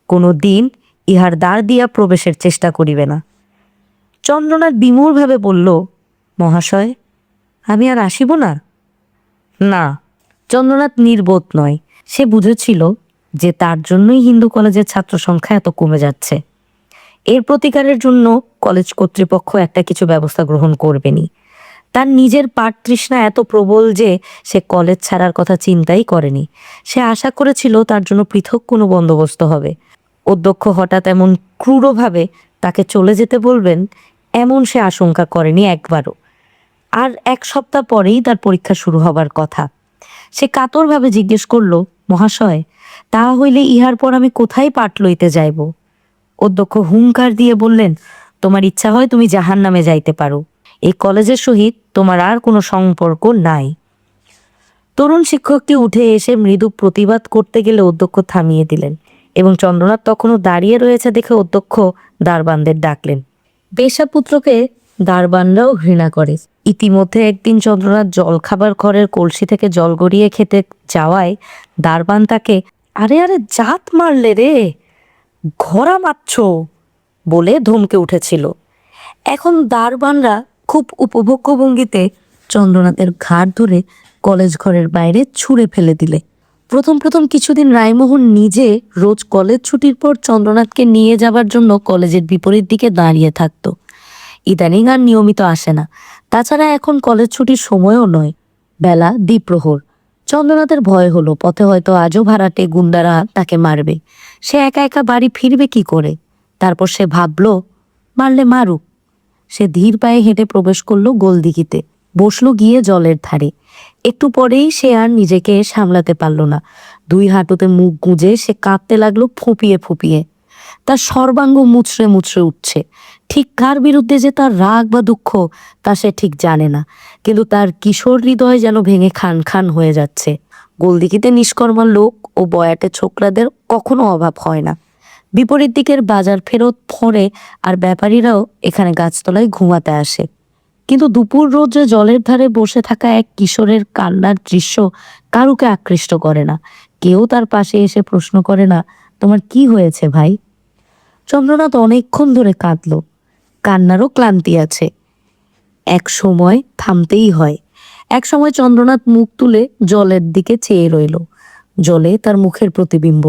কোনো দিন ইহার দ্বার দিয়া প্রবেশের চেষ্টা করিবে না। চন্দ্রনাথ বিমূঢ়ভাবে বলল, মহাশয়, আমি আর আসিব না। না। চন্দ্রনাথ নির্বোধ নয়। সে বুঝেছিল যে তার জন্যই হিন্দু কলেজের ছাত্র সংখ্যা এত কমে যাচ্ছে। এর প্রতিকারের জন্য কলেজ কর্তৃপক্ষ একটা কিছু ব্যবস্থা গ্রহণ করবেনি। তার নিজের পাঠ তৃষ্ণা এত প্রবল যে সে কলেজ ছাড়ার কথা চিন্তাই করেনি। সে আশা করেছিল তার জন্য পৃথক কোনো বন্দোবস্ত হবে। অধ্যক্ষ হঠাৎ এমন ক্রূরভাবে তাকে চলে যেতে বলবেন, এমন সে আশঙ্কা করেনি একবারও। আর 1 সপ্তাহ পরেই তার পরীক্ষা শুরু হবার কথা। সে কাতরভাবে জিজ্ঞেস করল, মহাশয়, তাহা হইলে ইহার পর আমি কোথায় পাঠ লইতে যাইব? অধ্যক্ষ হুঙ্কার দিয়ে বললেন, তোমার ইচ্ছা হয় তুমি জাহান্নামে যাইতে পারো। এই কলেজের সহিত তোমার আর কোনো সম্পর্ক নাই। তরুণ শিক্ষকটি উঠে এসে মৃদু প্রতিবাদ করতে গেলে অধ্যক্ষ থামিয়ে দিলেন, এবং চন্দ্রনাথ তখনও দাঁড়িয়ে রয়েছে দেখে অধ্যক্ষ দারবানদের ডাকলেন। বেশ্যাপুত্রকে দারবানরাও ঘৃণা করে। ইতিমধ্যে একদিন চন্দ্রনাথ জলখাবার ঘরের কলসি থেকে জল গড়িয়ে খেতে যাওয়ায় দারবান তাকে, আরে আরে জাত মারলে রে, ঘোড়া মারছ বলে ধমকে উঠেছিল। এখন দারবানরা খুব উপভোগ্য ভঙ্গিতে চন্দ্রনাথের ঘাড় ধরে কলেজ ঘরের বাইরে ছুঁড়ে ফেলে দিলে। প্রথম প্রথম কিছুদিন রায়মোহন নিজে রোজ কলেজ ছুটির পর চন্দ্রনাথকে নিয়ে যাবার জন্য কলেজের বিপরীত দিকে দাঁড়িয়ে থাকতো। ইদানিং আর নিয়মিত আসে না। তাছাড়া এখন কলেজ ছুটির সময়ও নয়, বেলা দ্বিপ্রহর। চন্দ্রনাথের ভয় হলো পথে হয়তো আজও ভাড়াটে গুন্ডারা তাকে মারবে। সে একা একা বাড়ি ফিরবে কি করে? তারপর সে ভাবলো, মারলে মারুক। সে ধীর পায়ে হেঁটে প্রবেশ করলো গোলদিঘিতে, বসলো গিয়ে জলের ধারে। একটু পরেই সে আর নিজেকে সামলাতে পারল না। 2 হাঁটুতে মুখ গুঁজে সে কাঁদতে লাগলো ফুঁপিয়ে ফুঁপিয়ে। তার সর্বাঙ্গ মুচড়ে মুচড়ে উঠছে। ঠিক কার বিরুদ্ধে যে তার রাগ বা দুঃখ তা সে ঠিক জানে না, কিন্তু তার কিশোর হৃদয় যেন ভেঙে খান খান হয়ে যাচ্ছে। গোলদিঘিতে নিষ্কর্মা লোক ও বয়াটে ছোকরাদের কখনো অভাব হয় না। বিপরীত দিকের বাজার ফেরত ফোরে আর ব্যাপারীরাও এখানে গাছতলায় ঘুমাতে আসে। কিন্তু দুপুর রোদ্রে জলের ধারে বসে থাকা এক কিশোরের কান্নার দৃশ্য কারুকে আকৃষ্ট করে না। কেউ তার পাশে এসে প্রশ্ন করে না, তোমার কি হয়েছে ভাই? চন্দ্রনাথ অনেকক্ষণ ধরে কাঁদল। কান্নারও ক্লান্তি আছে, এক সময় থামতেই হয়। এক সময় চন্দ্রনাথ মুখ তুলে জলের দিকে চেয়ে রইল। জলে তার মুখের প্রতিবিম্ব।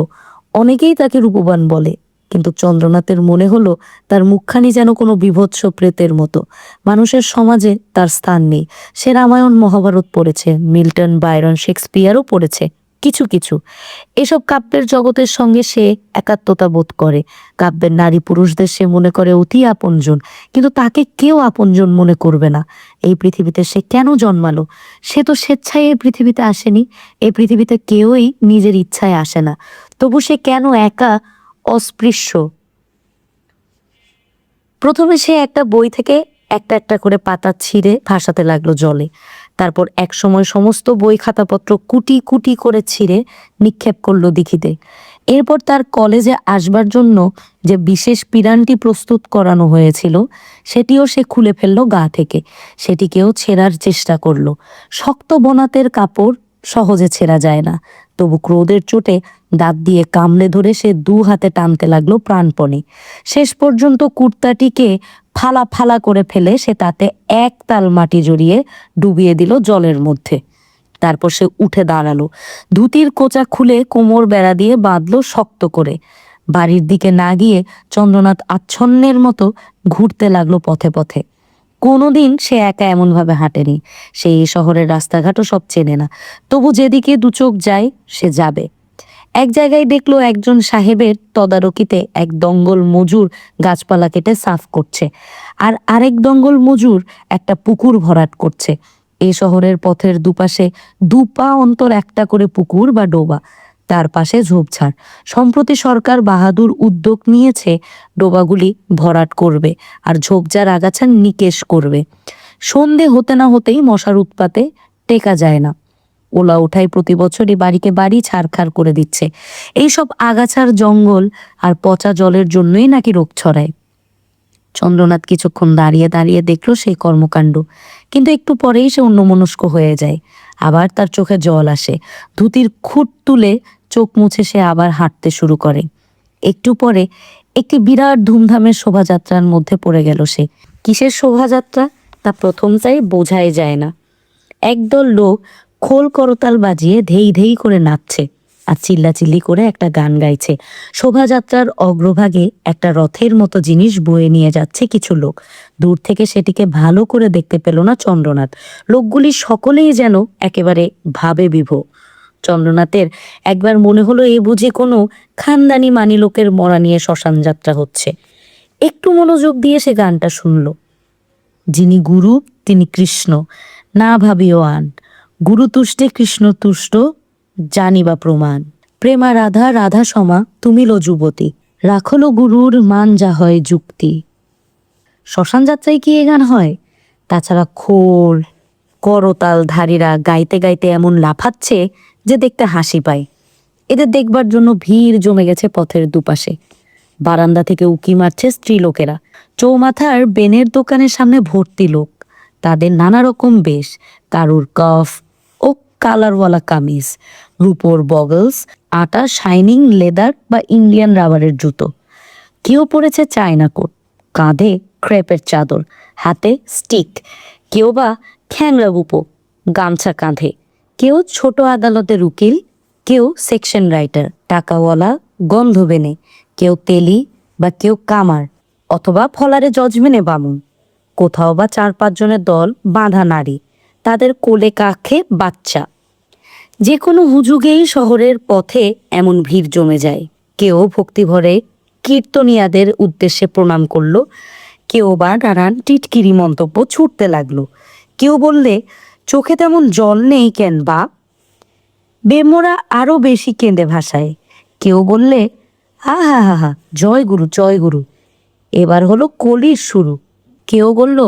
অনেকেই তাকে রূপবান বলে, কিন্তু চন্দ্রনাথের মনে হলো তার মুখখানি যেন কোনো বিভৎস প্রেতের মতো। মানুষের সমাজে তার স্থান নেই। সে রামায়ণ মহাভারত পড়েছে, মিল্টন, বায়রন, শেক্সপিয়ারও পড়েছে, কিছু কিছু। এসব কাব্যের জগতের সঙ্গে সে একাত্মতা বোধ করে। কাব্যের নারী পুরুষদের সে মনে করে অতি আপনজন, কিন্তু তাকে কেউ আপনজন মনে করবে না। এই পৃথিবীতে সে কেন জন্মালো? সে তো স্বেচ্ছায় এই পৃথিবীতে আসেনি। এই পৃথিবীতে কেউই নিজের ইচ্ছায় আসে না। তবু সে কেন একা, অস্পৃশ্য? প্রথমে সে একটা বই থেকে একটা একটা করে পাতা ছিঁড়ে ভাসাতে লাগলো জলে। তারপর একসময় সমস্ত বই খাতাপত্র কুটি কুটি করে ছিঁড়ে নিক্ষেপ করলো দিঘিতে। এরপর তার কলেজে আসবার জন্য যে বিশেষ পিরানটি প্রস্তুত করানো হয়েছিল সেটিও সে খুলে ফেললো গা থেকে। সেটিকেও ছেঁড়ার চেষ্টা করলো। শক্ত বনাতের কাপড় সহজে ছেঁড়া যায় না। তবু ক্রোধের চোটে দাঁত দিয়ে কামড়ে ধরে সে দু হাতে টানতে লাগলো প্রাণপণে। শেষ পর্যন্ত কুর্তাটিকে ফালা ফালা করে ফেলে সে তাতে এক তাল মাটি জড়িয়ে ডুবিয়ে দিল জলের মধ্যে। তারপর সে উঠে দাঁড়ালো, ধুতির কোঁচা খুলে কোমর বেড়া দিয়ে বাঁধলো শক্ত করে। বাড়ির দিকে না গিয়ে চন্দ্রনাথ আচ্ছন্নের মতো ঘুরতে লাগলো পথে পথে। কোনোদিন সে একা এমনভাবে হাঁটেনি। সে এই শহরের রাস্তাঘাটও সব চেনে না। তবু যেদিকে দু চোখ যায় সে যাবে। এক জায়গায় দেখলো একজন সাহেবের তদারকিতে এক দঙ্গল মজুর গাছপালা কেটে সাফ করছে, আর আরেক দঙ্গল মজুর একটা পুকুর ভরাট করছে। এই শহরের পথের দুপাশে 2 পা অন্তর একটা করে পুকুর বা ডোবা, তার পাশে ঝোপঝাড়। সম্প্রতি সরকার বাহাদুর উদ্যোগ নিয়েছে ডোবাগুলি ভরাট করবে আর ঝোপঝাড় আগাছা নিকেশ করবে। সন্ধে হতে না হতেই মশার উৎপাতে টেকা যায় না। ওলা ওঠাই প্রতি বছরই বাড়িকে বাড়ি ছাড়খাড় করে দিচ্ছে। এইসব আগাছার জঙ্গল আর পচা জলের জন্যই নাকি রোগ ছড়ায়। চন্দ্রনাথ কিছুক্ষণ দাঁড়িয়ে দাঁড়িয়ে দেখলো সেই কর্মকাণ্ড, কিন্তু একটু পরেই সে অন্যমনস্ক হয়ে যায়। আবার তার চোখে জল আসে। ধুতির খুঁট তুলে চোখ মুছে সে আবার হাঁটতে শুরু করে। একটু পরে একটি বিরাট ধুমধামের শোভাযাত্রার মধ্যে পড়ে গেল সে। কিসের শোভাযাত্রা তা প্রথমটাই বোঝাই যায় না। একদল লোক খোল করতাল বাজিয়ে ধেই ধেই করে নাচছে আর চিল্লাচিল্লি করে একটা গান গাইছে। শোভাযাত্রার অগ্রভাগে একটা রথের মতো জিনিস বয়ে নিয়ে যাচ্ছে কিছু লোক। দূর থেকে সেটিকে ভালো করে দেখতে পেল না চন্দ্রনাথ। লোকগুলি সকলেই যেন একেবারে ভাবে বিভোর। চন্দ্রনাথের একবার মনে হলো এ বুঝি কোনো খানদানি মানি লোকের মরা নিয়ে শ্মশান যাত্রা হচ্ছে। একটু মনোযোগ দিয়ে সে গানটা শুনল। যিনি গুরু তিনি কৃষ্ণ, না ভাবিও আন। গুরু তুষ্টে কৃষ্ণ তুষ্ট, জানিবা প্রমাণ। প্রেমা রাধা রাধা সমা তুমি লো যুবতী, রাখলো গুরুর মান যা হয় যুক্তি। শ্মশান যাত্রায় কি এ গান হয়? তাছাড়া খোল করতাল ধারীরা গাইতে গাইতে এমন লাফাচ্ছে যে দেখতে হাসি পায়। এদের দেখবার জন্য ভিড় জমে গেছে পথের দুপাশে। বারান্দা থেকে উকি মারছে স্ত্রী লোকেরা। চৌমাথার বেনের দোকানের সামনে ভর্তি লোক। তাদের নানা রকম বেশ, কারুর কফ ও কালারওয়ালা কামিজ, রূপোর বগলস, আটা শাইনিং লেদার বা ইন্ডিয়ান রাবারের জুতো। কেউ পরেছে চায়না কোট, কাঁধে ক্রেপের চাদর, হাতে স্টিক, কেউ বা খ্যাংরা গুপো, গামছা কাঁধে। কেউ ছোট আদালতের উকিল, কেউ সেকশন রাইটার, টাকাওয়ালা গন্ধ বেনে, কেউ তেলি বা কেউ কামার অথবা ফলারে জজমেনে বামুন। কোথাও বা 4-5 জনের দল বাঁধা নারী, তাদের কোলে কাখে বাচ্চা। যে কোনো হুজুগেই শহরের পথে এমন ভিড় জমে যায়। কেউ ভক্তিভরে কীর্তনিয়াদের উদ্দেশ্যে প্রণাম করলো, কেউ বা নানান টিটকিরি মন্তব্য ছুটতে লাগলো। কেউ বললে চোখে তেমন জল নেই কেন বা, বেমোরা আরো বেশি কেঁদে ভাসায়। কেউ বললে হা হা হা হা, জয় গুরু জয় গুরু, এবার হলো কলির শুরু। কেউ বলল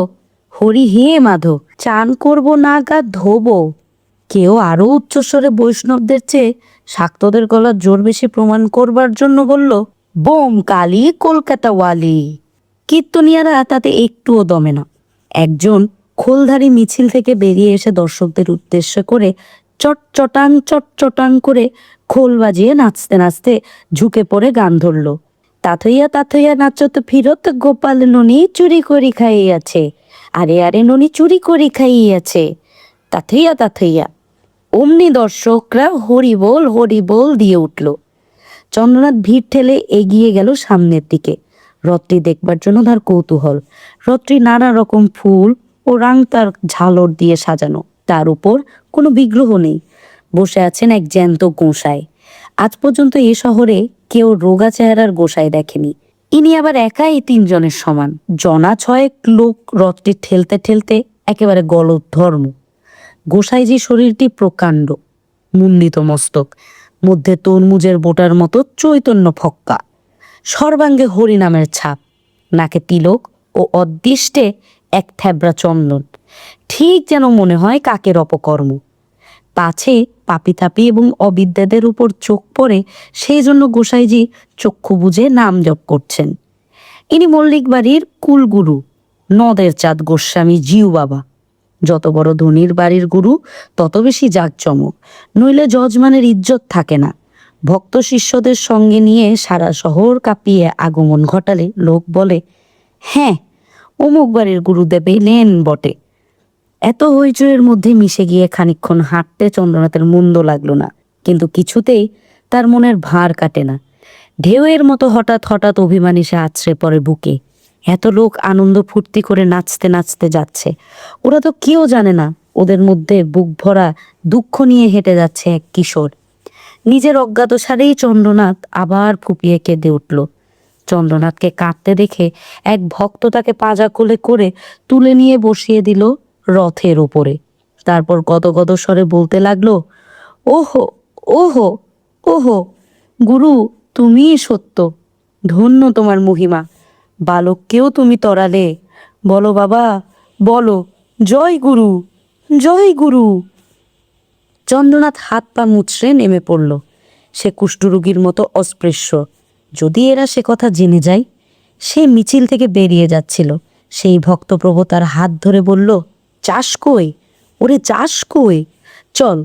হরি হে মাধব, চান করব না গা ধোবো। কেউ আরো উচ্চস্বরে বৈষ্ণবদের চেয়ে শাক্তদের গলার জোর বেশি প্রমাণ করবার জন্য বলল বোম কালী কলকাতা ওয়ালি। কীর্তনিয়ারা তাতে একটুও দমে না। একজন খোলধারী মিছিল থেকে বেরিয়ে এসে দর্শকদের উদ্দেশ্য করে চটচটাং করে খোল বাজিয়ে নাচতে নাচতে ঝুঁকে পড়ে গান ধরল। তাথইয়া তাথইয়া নাচত ফিরত গোপাল ননি চুরি করি খাইয়াছে, আরে আরে ননি চুরি করি খাইয়াছে, তাথইয়া তাথইয়া। অমনি দর্শকরা হরি বল দিয়ে উঠল। চন্দ্রনাথ ভিড় ঠেলে এগিয়ে গেল সামনের দিকে। রথটি দেখবার জন্য তার কৌতূহল। রথটি নানা রকম ফুল ও রাংতার ঝালর দিয়ে সাজানো। তার উপর কোনো বিগ্রহ নেই। বসে আছেন এক জ্যান্ত গোঁসাই। আজ পর্যন্ত এ শহরে কেউ রোগা চেহারার গোঁসাই দেখেনি। ইনি আবার একাই 3 জনের সমান। জনা 6 লোক রথটি ঠেলতে ঠেলতে একেবারে গলধর্ম। গোঁসাইজি শরীরটি প্রকাণ্ড, মুন্ডিত মস্তক, মধ্যে তরমুজের বোটার মতো চৈতন্য ফক্কা, সর্বাঙ্গে হরিনামের ছাপ, নাকে তিলক ও অদৃষ্টে এক থ্যাবড়া চন্দন। ঠিক যেন মনে হয় কাকের অপকর্ম। পাছে পাপিতাপি এবং অবিদ্যাদের উপর চোখ পড়ে, সেই জন্য গোসাইজি চক্ষু বুঝে নাম জপ করছেন। ইনি মল্লিক বাড়ির কুলগুরু, নদের চাঁদ গোস্বামী জিউ বাবা। যত বড় ধনির বাড়ির গুরু তত বেশি জাঁকজমক, নইলে যজমানের ইজ্জত থাকে না। ভক্ত শিষ্যদের সঙ্গে নিয়ে সারা শহর কাঁপিয়ে আগমন ঘটালে লোক বলে, হ্যাঁ, অমুক বাড়ির গুরুদেব এলেন বটে। এত হইচইয়ের মধ্যে মিশে গিয়ে খানিকক্ষণ হাঁটতে চন্দ্রনাথের মন্দ লাগলো না, কিন্তু কিছুতেই তার মনের ভার কাটে না। ঢেউয়ের মতো হঠাৎ হঠাৎ অভিমানী সে আছড়ে পড়ে বুকে। এত লোক আনন্দ ফুর্তি করে নাচতে নাচতে যাচ্ছে, ওরা তো কেউ জানে না ওদের মধ্যে বুক ভরা দুঃখ নিয়ে হেঁটে যাচ্ছে এক কিশোর। নিজের অজ্ঞাত সারেই চন্দ্রনাথ আবার ফুপিয়ে কেঁদে উঠল। চন্দ্রনাথকে কাঁদতে দেখে এক ভক্ত তাকে পাজা কোলে করে তুলে নিয়ে বসিয়ে দিল রথের ওপরে। তারপর গদগদ স্বরে বলতে লাগলো, ওহো ওহো ওহো, গুরু তুমিই সত্য, ধন্য তোমার মহিমা, বালককেও তুমি তরালে। বলো বাবা, বলো, জয় গুরু, জয় গুরু। চন্দ্রনাথ হাত পা মুচড়ে নেমে পড়ল। সে কুষ্ঠরোগীর মতো অস্পৃশ্য। যদি এরা সে কথা জেনে যায়। সে মিছিল থেকে বেরিয়ে যাচ্ছিল, সেই ভক্তপ্রভু তার হাত ধরে বলল, চাস কই, ওরে চাস কই, চল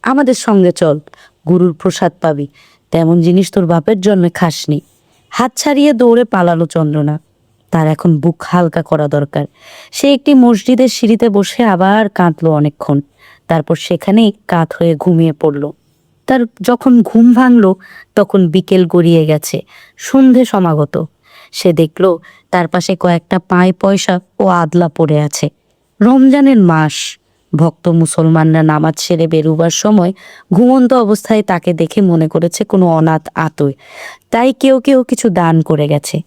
আমাদের সঙ্গে চল, গুরুর প্রসাদ পাবি, তেমন জিনিস তোর বাপের জন্মে খাসনি। হাত ছাড়িয়ে দৌড়ে পালালো চন্দ্রনাথ। তার এখন বুক হালকা করা দরকার। সে একটি মসজিদের সিঁড়িতে বসে আবার কাঁদলো অনেকক্ষণ। তারপর সেখানেই কাত হয়ে ঘুমিয়ে পড়ল। তার যখন ঘুম ভাঙল তখন বিকেল গড়িয়ে গেছে, সন্ধে সমাগত। সে দেখল তার পাশে কয়েকটা পাঁই পয়সা ও আদলা পড়ে আছে। রমজানের মাস, ভক্ত মুসলমানরা নামাজ সেরে বেরুবার সময় ঘুমন্ত অবস্থায় তাকে দেখে মনে করেছে কোনো অনাথ আতই, তাই কেউ কেউ কিছু দান করে গেছে।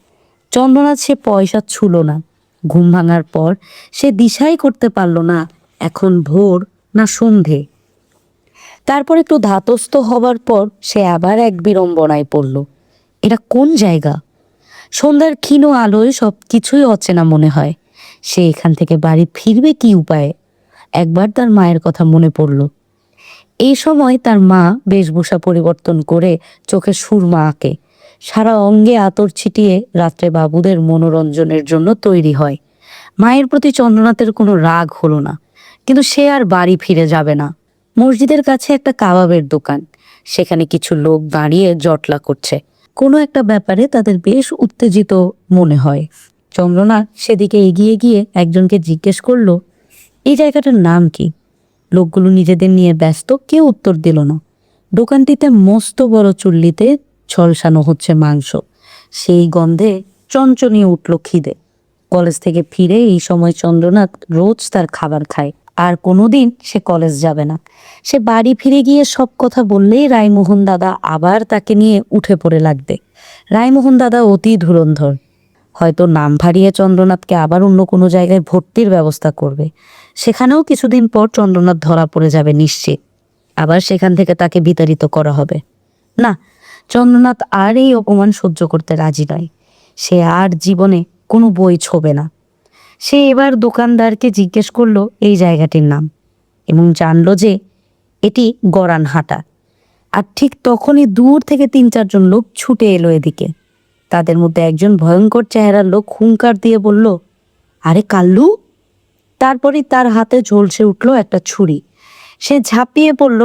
চন্দ্রনাথ সে পয়সা ছুল না। ঘুম ভাঙার পর সে দিশাই করতে পারল না এখন ভোর না সন্ধে। তারপর একটু ধাতস্থ হবার পর সে আবার এক বিড়ম্বনায় পড়ল। এটা কোন জায়গা? সন্ধ্যার ক্ষীণ আলোয় সব কিছুই অচেনা মনে হয়। সে এখান থেকে বাড়ি ফিরবে কি উপায়ে? একবার তার মায়ের কথা মনে পড়ল। এই সময় তার মা বেশভূষা পরিবর্তন করে চোখে সুরমা আঁকে, সারা অঙ্গে আতর ছিটিয়ে রাত্রে বাবুদের মনোরঞ্জনের জন্য তৈরি হয়। মায়ের প্রতি চন্দ্রনাথের কোনো রাগ হলো না, কিন্তু সে আর বাড়ি ফিরে যাবে না। মসজিদের কাছে একটা কাবাবের দোকান, সেখানে কিছু লোক দাঁড়িয়ে জটলা করছে। কোনো একটা ব্যাপারে তাদের বেশ উত্তেজিত মনে হয়। চন্দ্রনাথ সেদিকে এগিয়ে গিয়ে একজনকে জিজ্ঞেস করলো, এই জায়গাটার নাম কি? লোকগুলো নিজেদের নিয়ে ব্যস্ত, কেউ উত্তর দিল না। দোকানটিতে মস্ত বড় চুল্লিতে ঝলসানো হচ্ছে মাংস। সেই গন্ধে চঞ্চনিয়ে উঠল খিদে। কলেজ থেকে ফিরে এই সময় চন্দ্রনাথ রোজ তার খাবার খায়। আর কোনোদিন সে কলেজ যাবে না। সে বাড়ি ফিরে গিয়ে সব কথা বললেই রায়মোহন দাদা আবার তাকে নিয়ে উঠে পড়ে লাগবে। রায়মোহন দাদা অতি ধুরন্ধর, হয়তো নাম ভারিয়ে চন্দ্রনাথকে আবার অন্য কোনো জায়গায় ভর্তির ব্যবস্থা করবে। সেখানেও কিছুদিন পর চন্দ্রনাথ ধরা পড়ে যাবে নিশ্চিত। আবার সেখান থেকে তাকে বিতাড়িত করা হবে। না, চন্দ্রনাথ আর এই অপমান সহ্য করতে রাজি নয়। সে আর জীবনে কোনো বই ছোবে না। সে এবার দোকানদারকে জিজ্ঞেস করলো এই জায়গাটির নাম, এবং জানলো যে এটি গরানহাটা। আর ঠিক তখনই দূর থেকে 3-4 জন লোক ছুটে এলো এদিকে। তাদের মধ্যে একজন ভয়ঙ্কর চেহারার লোক হুঙ্কার দিয়ে বলল, আরে কাল্লু! তারপরই তার হাতে ঝলসে উঠল একটা ছুরি। সে ঝাঁপিয়ে পড়ল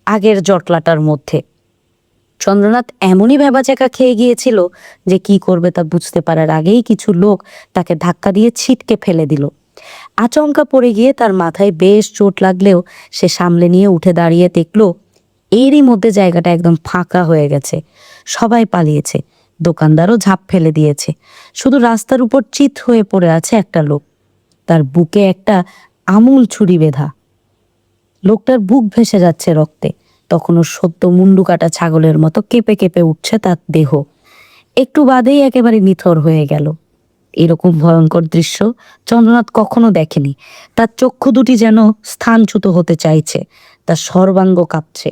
আগের জটলাটার মধ্যে। চন্দ্রনাথ এমনই ভ্যাবাচ্যাকা খেয়ে গিয়েছিল যে কি করবে তা বুঝতে পারার আগেই কিছু লোক তাকে ধাক্কা দিয়ে ছিটকে ফেলে দিল। আচমকা পড়ে গিয়ে তার মাথায় বেশ চোট লাগলেও সে সামলে নিয়ে উঠে দাঁড়িয়ে দেখলো এরই মধ্যে জায়গাটা একদম ফাঁকা হয়ে গেছে। সবাই পালিয়েছে, দোকানদারও ঝাঁপ ফেলে দিয়েছে। শুধু রাস্তার উপর চিত হয়ে পড়ে আছে একটা লোক, তার বুকে একটা আমূল ছুরি বেঁধা। লোকটার বুক ভেসে যাচ্ছে রক্তে। তখনও সদ্য মুন্ডু কাটা ছাগলের মতো কেঁপে কেঁপে উঠছে তার দেহ। একটু বাদেই একেবারে নিথর হয়ে গেল। এরকম ভয়ঙ্কর দৃশ্য চন্দ্রনাথ কখনো দেখেনি। তার চক্ষু দুটি যেন স্থানচ্যুত হতে চাইছে, তার সর্বাঙ্গ কাঁপছে।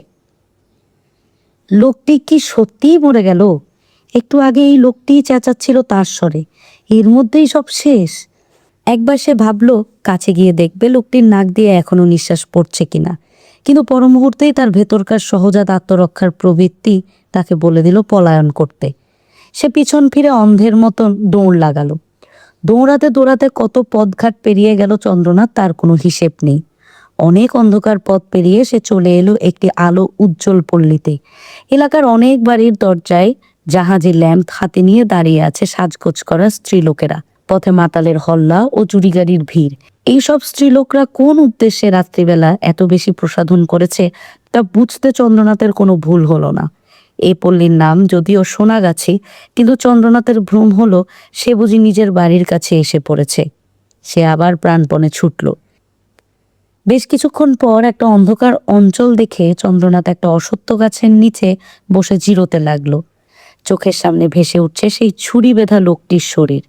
লোকটি কি সত্যিই মরে গেল? একটু আগে এই লোকটিই চেঁচাচ্ছিল তার স্বরে, এর মধ্যেই সব শেষ। একবার সে ভাবলো কাছে গিয়ে দেখবে লোকটির নাক দিয়ে এখনো নিঃশ্বাস পড়ছে কিনা, কিন্তু পর মুহূর্তেই তার ভেতরকার সহজাত আত্মরক্ষার প্রবৃত্তি তাকে বলে দিল পলায়ন করতে। সে পিছন ফিরে অন্ধের মতন দৌড় লাগালো। দৌড়াতে দৌড়াতে কত পথঘাট পেরিয়ে গেল চন্দ্রনাথ তার কোনো হিসেব নেই। অনেক অন্ধকার পথ পেরিয়ে সে চলে এলো একটি আলো উজ্জ্বল পল্লীতে। এলাকার অনেক বাড়ির দরজায় জাহাজে ল্যাম্প হাতে নিয়ে দাঁড়িয়ে আছে সাজগোজ করা স্ত্রীলোকেরা। পথে মাতালের হল্লা ও চুরি গাড়ির ভিড়। এইসব স্ত্রীলোকরা কোন উদ্দেশ্যে রাত্রিবেলা এত বেশি প্রসাধন করেছে তা বুঝতে চন্দ্রনাথের কোনো ভুল হলো না। এই পল্লীর নাম যদিও সোনাগাছি, কিন্তু চন্দ্রনাথের ভ্রম হলো সে বুঝি নিজের বাড়ির কাছে এসে পড়েছে। সে আবার প্রাণপণে ছুটল। বেশ কিছুক্ষণ পর একটা অন্ধকার অঞ্চল দেখে চন্দ্রনাথ একটা অশ্বত্থ গাছের নিচে বসে জিরোতে লাগলো। চোখের সামনে ভেসে উঠছে সেই ছুরি বেঁধা লোকটির শরীর।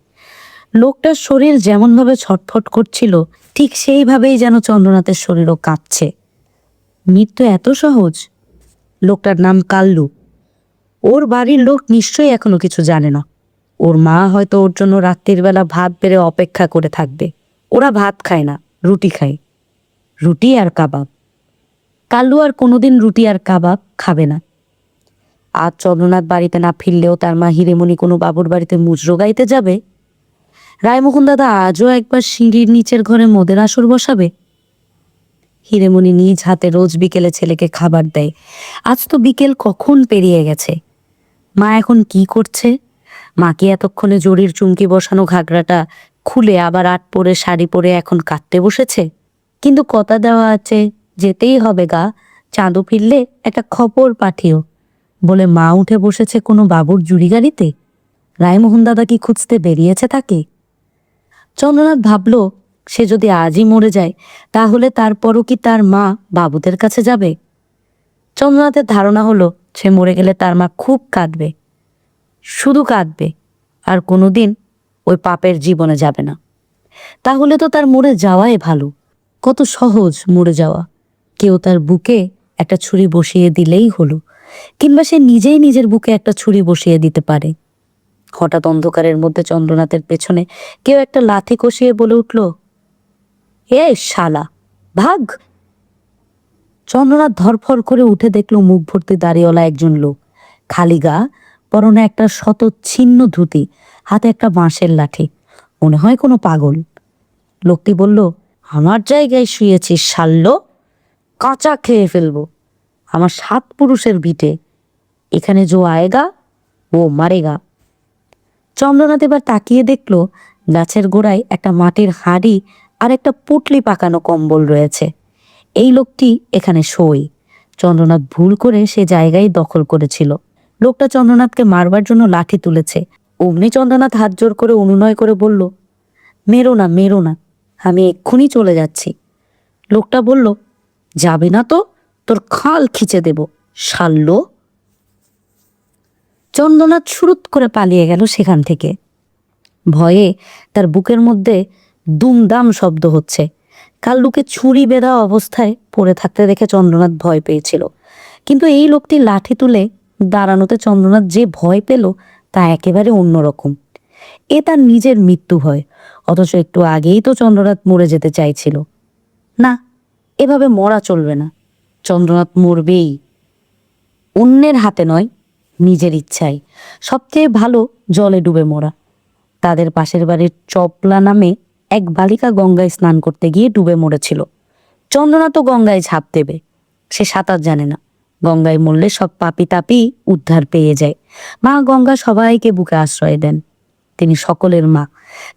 লোকটার শরীর যেমনভাবে ছটফট করছিল ঠিক সেইভাবেই যেন চন্দ্রনাথের শরীরও কাঁপছে। মৃত্যু এত সহজ? লোকটার নাম কাল্লু। ওর বাড়ির লোক নিশ্চয়ই এখনো কিছু জানে না। ওর মা হয়তো ওর জন্য রাত্রির বেলা ভাত বেড়ে অপেক্ষা করে থাকবে। ওরা ভাত খায় না, রুটি খায়, রুটি আর কাবাব। কাল্লু আর কোনোদিন রুটি আর কাবাব খাবে না। আজ চন্দ্রনাথ বাড়িতে না ফিরলেও তার মা হিরেমণি কোনো বাবুর বাড়িতে মুজরো গাইতে যাবে। রায়মোহন দাদা আজও একবার সিঁড়ির নিচের ঘরে মদের আসর বসাবে। হিরেমণি নিজ হাতে রোজ বিকেলে ছেলেকে খাবার দেয়। আজ তো বিকেল কখন পেরিয়ে গেছে। মা এখন কি করছে? মাকে এতক্ষণে জরির চুমকি বসানো ঘাগরাটা খুলে আবার আট পরে শাড়ি পরে এখন কাঁদতে বসেছে। কিন্তু কথা দেওয়া আছে, যেতেই হবে গা, চাঁদো ফিরলে একটা খবর পাঠিও বলে মা উঠে বসেছে কোনো বাবুর জুড়ি গাড়িতে। রায়মোহন দাদা কি খুঁজতে বেরিয়েছে তাকে? চন্দ্রনাথ ভাবল সে যদি আজই মরে যায় তাহলে তারপরও কি তার মা বাবুদের কাছে যাবে? চন্দ্রনাথের ধারণা হলো সে মরে গেলে তার মা খুব কাঁদবে, শুধু কাঁদবে, আর কোনোদিন ওই পাপের জীবনে যাবে না। তাহলে তো তার মরে যাওয়াই ভালো। কত সহজ মরে যাওয়া। কেউ তার বুকে একটা ছুরি বসিয়ে দিলেই হলো, কিংবা সে নিজেই নিজের বুকে একটা ছুরি বসিয়ে দিতে পারে। হঠাৎ অন্ধকারের মধ্যে চন্দ্রনাথের পেছনে কেউ একটা লাথি কষিয়ে বলে উঠল, এ শালা, ভাগ! চন্দ্রনাথ ধরফর করে উঠে দেখলো মুখ ভর্তি দাড়িওয়ালা একজন লোক, খালি গা, পরনে একটা শত ছিন্ন ধুতি, হাতে একটা বাঁশের লাঠি। মনে হয় কোনো পাগল। লোকটি বলল, আমার জায়গায় শুয়েছিস শাল্য, কাঁচা খেয়ে ফেলবো। আমার 7 পুরুষের ভিটে, এখানে জো আয়েগা ও মারেগা। চন্দ্রনাথ এবার তাকিয়ে দেখলো গাছের গোড়ায় একটা মাটির হাঁড়ি আর একটা পুটলি পাকানো কম্বল রয়েছে। এই লোকটি এখানে শোয়। চন্দ্রনাথ ভুল করে সে জায়গায় দখল করেছিল। লোকটা চন্দ্রনাথকে মারবার জন্য লাঠি তুলেছে। অমনি চন্দ্রনাথ হাত জোর করে অনুনয় করে বলল, মেরো না, মেরো না, আমি এক্ষুনি চলে যাচ্ছি। লোকটা বলল, যাবে না তো তোর খাল খিচে দেব শাল্য। চন্দ্রনাথ শুরুত করে পালিয়ে গেল সেখান থেকে। ভয়ে তার বুকের মধ্যে দুমদাম শব্দ হচ্ছে। কাল্লুকে ছুরি বেঁধা অবস্থায় পড়ে থাকতে দেখে চন্দ্রনাথ ভয় পেয়েছিল, কিন্তু এই লোকটি লাঠি তুলে দাঁড়ানোতে চন্দ্রনাথ যে ভয় পেল তা একেবারে অন্যরকম। এ তার নিজের মৃত্যু ভয়, অথচ একটু আগেই তো চন্দ্রনাথ মরে যেতে চাইছিল। না, এভাবে মরা চলবে না। চন্দ্রনাথ মরবেই, অন্যের হাতে নয়, নিজের ইচ্ছায়। সবচেয়ে ভালো জলে ডুবে মরা। তাদের পাশের বাড়ির চপলা নামে এক বালিকা গঙ্গায় স্নান করতে গিয়ে ডুবে মরেছিল। চন্দ্রনাথও গঙ্গায় ঝাঁপ দেবে। সে সাঁতার জানে না। গঙ্গায় মরলে সব পাপি তাপি উদ্ধার পেয়ে যায়। মা গঙ্গা সবাইকে বুকে আশ্রয় দেন। তিনি সকলের মা।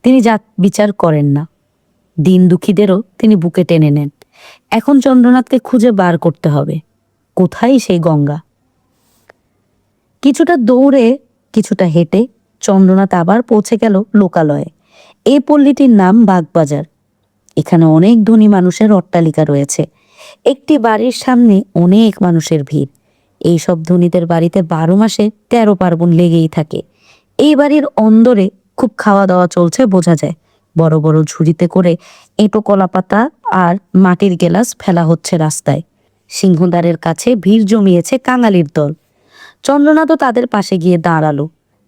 তিনি জাত বিচার করেন না। দিন দুঃখীদেরও তিনি বুকে টেনে নেন। এখন চন্দ্রনাথকে খুঁজে বার করতে হবে। কোথায় সেই গঙ্গা? কিছুটা দৌড়ে, কিছুটা হেঁটে চন্দ্রনাথ আবার পৌঁছে গেল লোকালয়ে। এই পল্লীটির নাম বাগবাজার। এখানে অনেক ধনী মানুষের অট্টালিকা রয়েছে। একটি বাড়ির সামনে অনেক মানুষের ভিড়। এইসব ধনীদের বাড়িতে 12 মাসে 13 পার্বণ লেগেই থাকে। এই বাড়ির অন্দরে খুব খাওয়া দাওয়া চলছে বোঝা যায়। বড় বড় ঝুড়িতে করে এঁটো কলাপাতা আর মাটির গেলাস ফেলা হচ্ছে রাস্তায়। সিংহদ্বারের কাছে ভিড় জমিয়েছে কাঙালির দল। চন্দ্রনাথও তাদের পাশে গিয়ে দাঁড়ালো।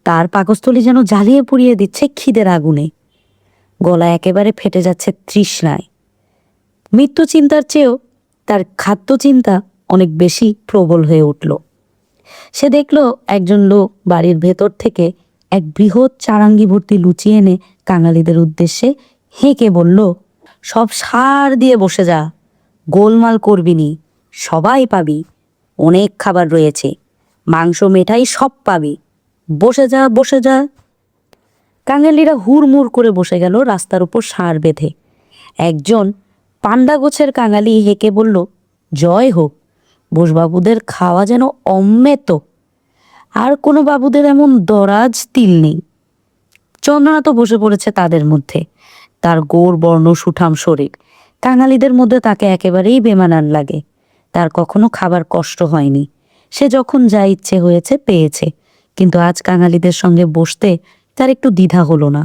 তার পাকস্থলী যেন জ্বালিয়ে পুড়িয়ে দিচ্ছে খিদের আগুনে। গলা একেবারে ফেটে যাচ্ছে তৃষ্ণায়। মৃত্যু চিন্তার চেয়েও তার খাদ্য চিন্তা অনেক বেশি প্রবল হয়ে উঠল। সে দেখল একজন লোক বাড়ির ভেতর থেকে এক বৃহৎ চারাঙ্গি ভর্তি লুচি এনে কাঙালিদের উদ্দেশ্যে হেঁকে বলল, সব সার দিয়ে বসে যা, গোলমাল করবি নি, সবাই পাবি, অনেক খাবার রয়েছে, মাংস মেঠাই সব পাবি, বসে যা বসে যা। কাঙালিরা হুড়মুড় করে বসে গেল রাস্তার উপর সার বেঁধে। একজন পান্ডা গোছের কাঙালি হেঁকে বলল, জয় হোক, বোসবাবুদের খাওয়া যেন অমৃত, আর কোনো বাবুদের এমন দরাজ তিল নেই। চন্দ্রনাথও বসে পড়েছে তাদের মধ্যে। তার গোড় বর্ণ সুঠাম শরীর, কাঙালিদের মধ্যে তাকে একেবারেই বেমানান লাগে। তার কখনো খাবার কষ্ট হয়নি, সে যখন যা ইচ্ছে হয়েছে পেয়েছে। কিন্তু আজ কাঙালিদের সঙ্গে বসতে তার একটু দ্বিধা হলো না।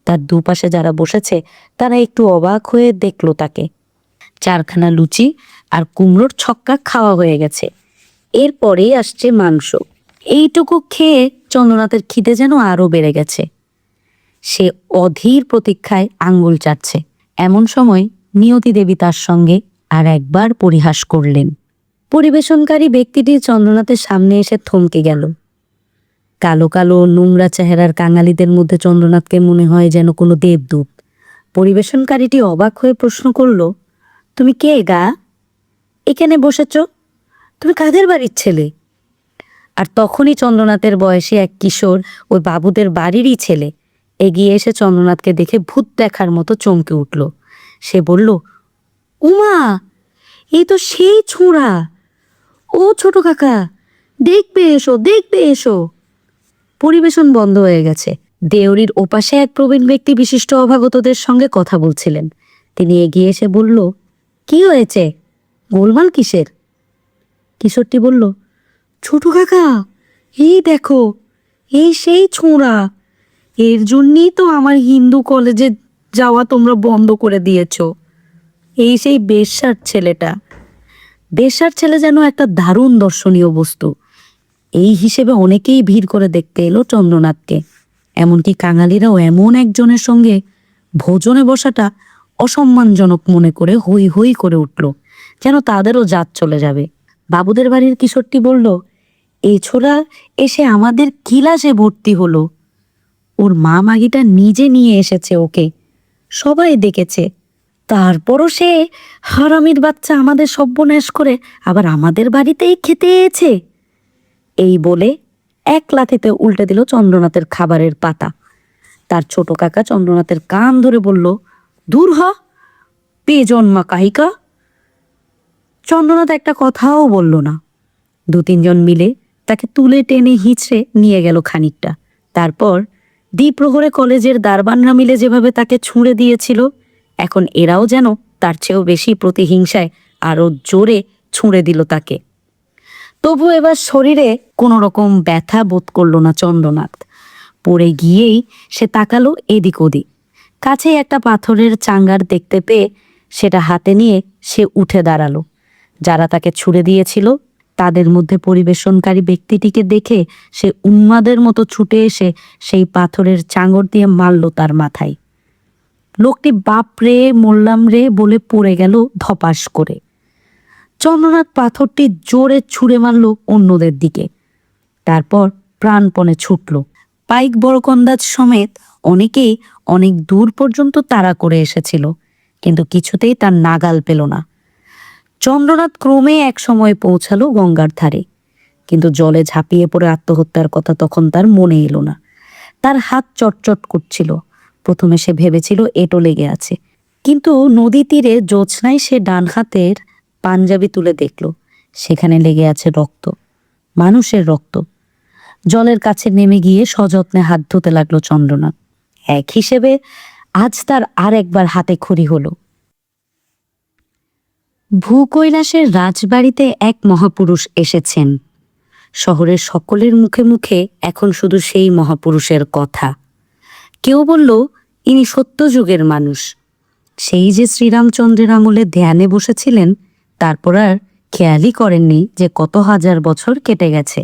তার দুপাশে যারা বসেছে তারা একটু অবাক হয়ে দেখলো তাকে। 4খানা লুচি আর কুমড়োর ছক্কা খাওয়া হয়ে গেছে, এরপরেই আসছে মাংস। এইটুকু খেয়ে চন্দ্রনাথের খিদে যেন আরো বেড়ে গেছে। সে অধীর প্রতীক্ষায় আঙ্গুল চাটছে। এমন সময় নিয়তি দেবী তার সঙ্গে আর একবার পরিহাস করলেন। পরিবেশনকারী ব্যক্তিটি চন্দ্রনাথের সামনে এসে থমকে গেল। কালো কালো নোংরা চেহারার কাঙালিদের মধ্যে চন্দ্রনাথকে মনে হয় যেন কোনো দেবদূত। পরিবেশনকারীটি অবাক হয়ে প্রশ্ন করল, তুমি কে গা? এখানে বসেছ? তুমি কাদের বাড়ির ছেলে? আর তখনই চন্দ্রনাথের বয়সী এক কিশোর ওই বাবুদের বাড়িরই ছেলে এগিয়ে এসে চন্দ্রনাথকে দেখে ভূত দেখার মতো চমকে উঠল। সে বলল, উমা, এই তো সেই ছোঁড়া। ও ছোট কাকা, দেখবে এসো, দেখবে এসো। পরিবেশন বন্ধ হয়ে গেছে। দেউরির ওপাশে এক প্রবীণ ব্যক্তি বিশিষ্ট অভাগতদের সঙ্গে কথা বলছিলেন। তিনি এগিয়ে এসে বলল, কি হয়েছে, গোলমাল কিসের? কিশোরটি বলল, ছোট কাকা, এই দেখো, এই সেই ছোঁড়া। এর জন্যই তো আমার হিন্দু কলেজে যাওয়া তোমরা বন্ধ করে দিয়েছ। এই সেই বেশ্যার ছেলেটা। বেশ্যার ছেলে যেন একটা দারুণ দর্শনীয় বস্তু। এই হিসেবে অনেকেই ভিড় করে দেখতে এলো চন্দ্রনাথকে। এমনকি কাঙালিরাও এমন একজনের সঙ্গে ভোজনে বসাটা অসম্মানজনক মনে করে হই হই করে উঠল, যেন তাদেরও জাত চলে যাবে। বাবুদের বাড়ির কিশোরটি বলল, এই ছোড়া এসে আমাদের কিলাসে ভর্তি হলো। ওর মা মাগিটা নিজে নিয়ে এসেছে ওকে, সবাই দেখেছে। তারপরও সে হারামির বাচ্চা আমাদের সর্বনাশ করে আবার আমাদের বাড়িতেই খেতে এসেছে। এই বলে এক লাথিতে উল্টে দিল চন্দ্রনাথের খাবারের পাতা। তার ছোট কাকা চন্দ্রনাথের কান ধরে বলল, দূর হ, বেজন্মা কাহিকা। চন্দ্রনাথ একটা কথাও বলল না। 2-3 জন মিলে তাকে তুলে টেনে হিঁচড়ে নিয়ে গেল খানিকটা। তারপর দ্বিপ্রহরে কলেজের দারবানরা মিলে যেভাবে তাকে ছুঁড়ে দিয়েছিল, এখন এরাও যেন তার চেয়েও বেশি প্রতিহিংসায় আরো জোরে ছুঁড়ে দিল তাকে। তবু এবার শরীরে কোনো রকম ব্যথা বোধ করলো না চন্দ্রনাথ। পড়ে গিয়েই সে তাকালো এদিক ওদিক। কাছেই একটা পাথরের চাঙ্গার দেখতে পেয়ে সেটা হাতে নিয়ে সে উঠে দাঁড়ালো। যারা তাকে ছুঁড়ে দিয়েছিল তাদের মধ্যে পরিবেশনকারী ব্যক্তিটিকে দেখে সে উন্মাদের মতো ছুটে এসে সেই পাথরের চাঙড় দিয়ে মারল তার মাথায়। লোকটি বাপ রে, মরলাম রে বলে পড়ে গেল ধপাস করে। চন্দ্রনাথ পাথরটি জোরে ছুঁড়ে মারল অন্যদের দিকে। তারপর প্রাণপণে ছুটল। পাইক বড়কন্দাজ সমেত অনেকেই অনেক দূর পর্যন্ত তাড়া করে এসেছিল, কিন্তু কিছুতেই তার নাগাল পেল না। চন্দ্রনাথ ক্রমে এক সময় পৌঁছালো গঙ্গার ধারে, কিন্তু জলে ঝাঁপিয়ে পড়ে আত্মহত্যার কথা তখন তার মনে এলো না। তার হাত চটচট করছিল। প্রথমে সে ভেবেছিল এঁটো লেগে আছে, কিন্তু নদী তীরে জ্যোৎস্নায় সে ডান হাতের পাঞ্জাবি তুলে দেখল সেখানে লেগে আছে রক্ত, মানুষের রক্ত। জলের কাছে নেমে গিয়ে সযত্নে হাত ধুতে লাগলো চন্দ্রনাথ। এক হিসেবে আজ তার আর একবার হাতে খড়ি হলো। ভূকৈলাসের রাজবাড়িতে এক মহাপুরুষ এসেছেন। শহরের সকলের মুখে মুখে এখন শুধু সেই মহাপুরুষের কথা। কেউ বলল ইনি সত্যযুগের মানুষ, সেই যে শ্রীরামচন্দ্রের আমলে ধ্যানে বসেছিলেন, তারপর আর খেয়ালই করেননি যে কত হাজার বছর কেটে গেছে।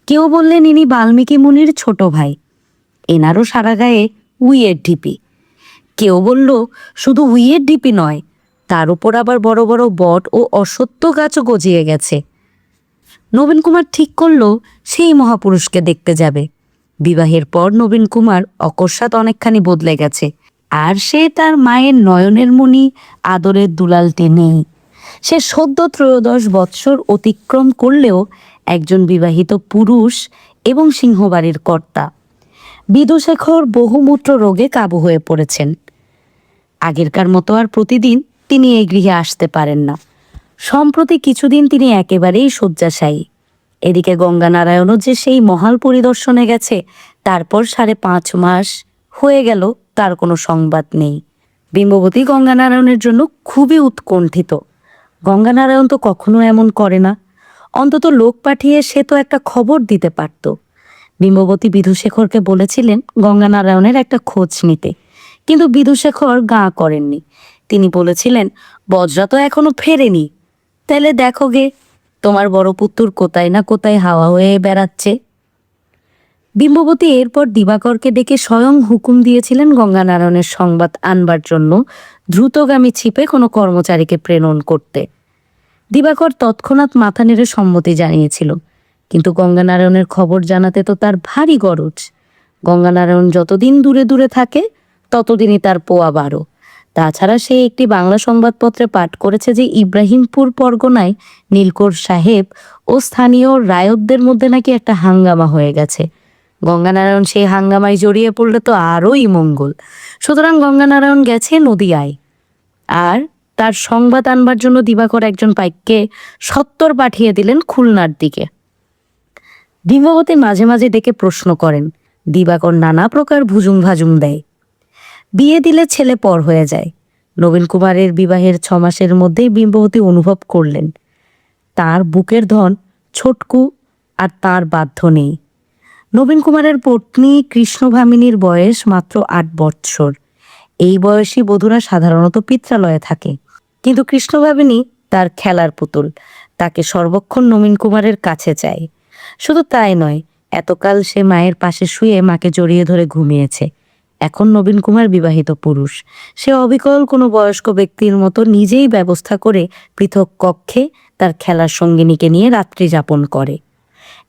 কেউ বললেন ইনি বাল্মীকি মুনির ছোট ভাই, এনারও সারা গায়ে উইয়ের ঢিপি। কেউ বলল শুধু উইয়ের ঢিপি নয়, তার উপর আবার বড় বড় বট ও অশ্বত্থ গাছও গজিয়ে গেছে। নবীন কুমার ঠিক করল সেই মহাপুরুষকে দেখতে যাবে। বিবাহের পর নবীন কুমার অকস্মাৎ অনেকখানি বদলে গেছে, আর সে তার মায়ের নয়নের মণি আদরের দুলালটি নেই। সে সদ্য 13 বৎসর অতিক্রম করলেও একজন বিবাহিত পুরুষ এবং সিংহবাড়ির কর্তা। বিধুশেখর বহুমূত্র রোগে কাবু হয়ে পড়েছেন। আগেরকার মতো আর প্রতিদিন তিনি এই গৃহে আসতে পারেন না। সম্প্রতি কিছুদিন তিনি একেবারেই শয্যাশায়ী। এদিকে গঙ্গানারায়ণও যে সেই মহাল পরিদর্শনে গেছে, তারপর 5.5 মাস হয়ে গেল তার কোনো সংবাদ নেই। বিম্ববতী গঙ্গানারায়ণের জন্য খুবই উৎকণ্ঠিত। গঙ্গানারায়ণ তো কখনো এমন করে না, অন্তত লোক পাঠিয়ে সে তো একটা খবর দিতে পারত। বিম্ববতী বিধুশেখরকে বলেছিলেন গঙ্গানারায়ণের একটা খোঁজ নিতে, কিন্তু বিধুশেখর গা করেননি। তিনি বলেছিলেন বজ্রা তো এখনো ফেরেনি, তাহলে দেখো গে তোমার বড় পুত্তুর কোথায় না কোথায় হাওয়া হয়ে বেড়াচ্ছে। বিম্ববতী এরপর দিবাকরকে ডেকে স্বয়ং হুকুম দিয়েছিলেন গঙ্গানারায়ণের সংবাদ আনবার জন্য দ্রুতগামী ছিপে কোনো কর্মচারীকে প্রেরণ করতে। দিবাকর তৎক্ষণাৎ মাথা নেড়ে সম্মতি জানিয়েছিল, কিন্তু গঙ্গানারায়ণের খবর জানাতে তো তার ভারী গরজ। গঙ্গানারায়ণ যতদিন দূরে দূরে থাকে ততদিনই তার পোয়া বাড়ো। তাছাড়া সে একটি বাংলা সংবাদপত্রে পাঠ করেছে যে ইব্রাহিমপুর পরগনায় নীলকর সাহেব ও স্থানীয় রায়তদের মধ্যে নাকি একটা হাঙ্গামা হয়ে গেছে। গঙ্গানারায়ণ সেই হাঙ্গামায় জড়িয়ে পড়লে তো আরোই মঙ্গল। সুতরাং গঙ্গানারায়ণ গেছে নদিয়ায়, আর তার সংবাদ আনবার জন্য দিবাকর একজন পাইককে সত্বর পাঠিয়ে দিলেন খুলনার দিকে। বিম্ববতী মাঝে মাঝে ডেকে প্রশ্ন করেন, দিবাকর নানা প্রকার ভুজুং ভাজুং দেয়। বিয়ে দিলে ছেলে পর হয়ে যায়। নবীন কুমারের বিবাহের 6 মাসের মধ্যেই বিম্ববতী অনুভব করলেন তার বুকের ধন ছোটকু আর তার বাধ্য নেই। নবীন কুমারের পত্নী কৃষ্ণভামিনীর বয়স মাত্র 8 বৎসর। এই বয়সী বধূরা সাধারণত পিত্রালয়ে থাকে, কিন্তু কৃষ্ণভামিনী তার খেলার পুতুল, তাকে সর্বক্ষণ নবীন কুমারের কাছে চায়। শুধু তাই নয়, এতকাল সে মায়ের পাশে শুয়ে মাকে জড়িয়ে ধরে ঘুমিয়েছে। এখন নবীন কুমার বিবাহিত পুরুষ, সে অবিকল কোনো বয়স্ক ব্যক্তির মতো নিজেই ব্যবস্থা করে পৃথক কক্ষে তার খেলার সঙ্গিনীকে নিয়ে রাত্রি যাপন করে।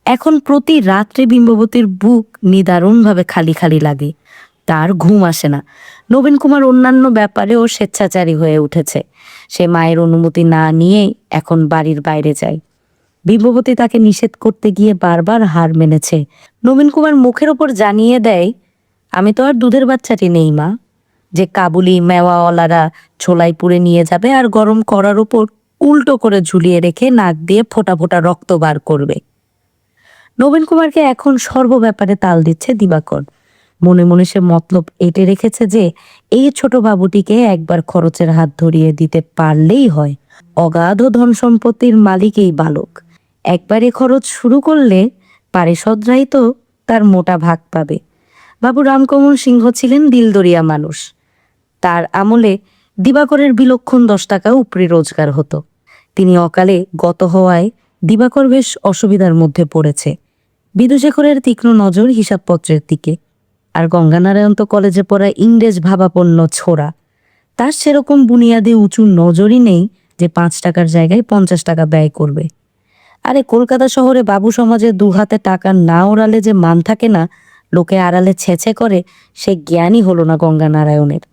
এখন প্রতি রাত্রে বিম্ববতীর বুক নিদারুণভাবে খালি খালি লাগে, তার ঘুম আসে না। নবীন কুমার অন্যান্য ব্যাপারেও স্বেচ্ছাচারী হয়ে উঠেছে। সে মায়ের অনুমতি না নিয়েই এখন বাড়ির বাইরে যায়। বিম্ববতী তাকে নিষেধ করতে গিয়ে বারবার হার মেনেছে। নবীন কুমার মুখের ওপর জানিয়ে দেয়, আমি তো আর দুধের বাচ্চাটি নেই মা, যে কাবুলি মেওয়াওয়ালারা ছোলাই পুড়ে নিয়ে যাবে আর গরম করার উপর উল্টো করে ঝুলিয়ে রেখে নাক দিয়ে ফোঁটা ফোঁটা রক্ত বার করবে। নবীন কুমারকে এখন সর্ব ব্যাপারে তাল দিচ্ছে দিবাকর। মনে মনে সে মতলব এঁটে রেখেছে যে এই ছোট বাবুটিকে একবার খরচের হাত ধরিয়ে দিতে পারলেই হয়। অগাধ ধন সম্পত্তির মালিক এই বালক, একবারে খরচ শুরু করলে পারিষদরাই তো তার মোটা ভাগ পাবে। বাবু রামকমল সিংহ ছিলেন দিলদরিয়া মানুষ। তার আমলে দিবাকরের বিলক্ষণ 10 টাকা উপরি রোজগার হতো। তিনি অকালে গত হওয়ায় দিবাকর বেশ অসুবিধার মধ্যে পড়েছে। বিধুশেখরের তীক্ষ্ণ নজর হিসাবপত্রের দিকে, আর গঙ্গানারায়ণ তো কলেজে পড়া ইংরেজ ভাবাপন্ন ছোড়া, তার সেরকম বুনিয়াদে উঁচু নজরই নেই যে 5 টাকার জায়গায় 50 টাকা ব্যয় করবে। আরে কলকাতা শহরে বাবু সমাজে 2 হাতে টাকা না ওড়ালে যে মান থাকে না, লোকে আড়ালে ছেঁচে করে, সে জ্ঞানই হলো না গঙ্গানারায়ণের।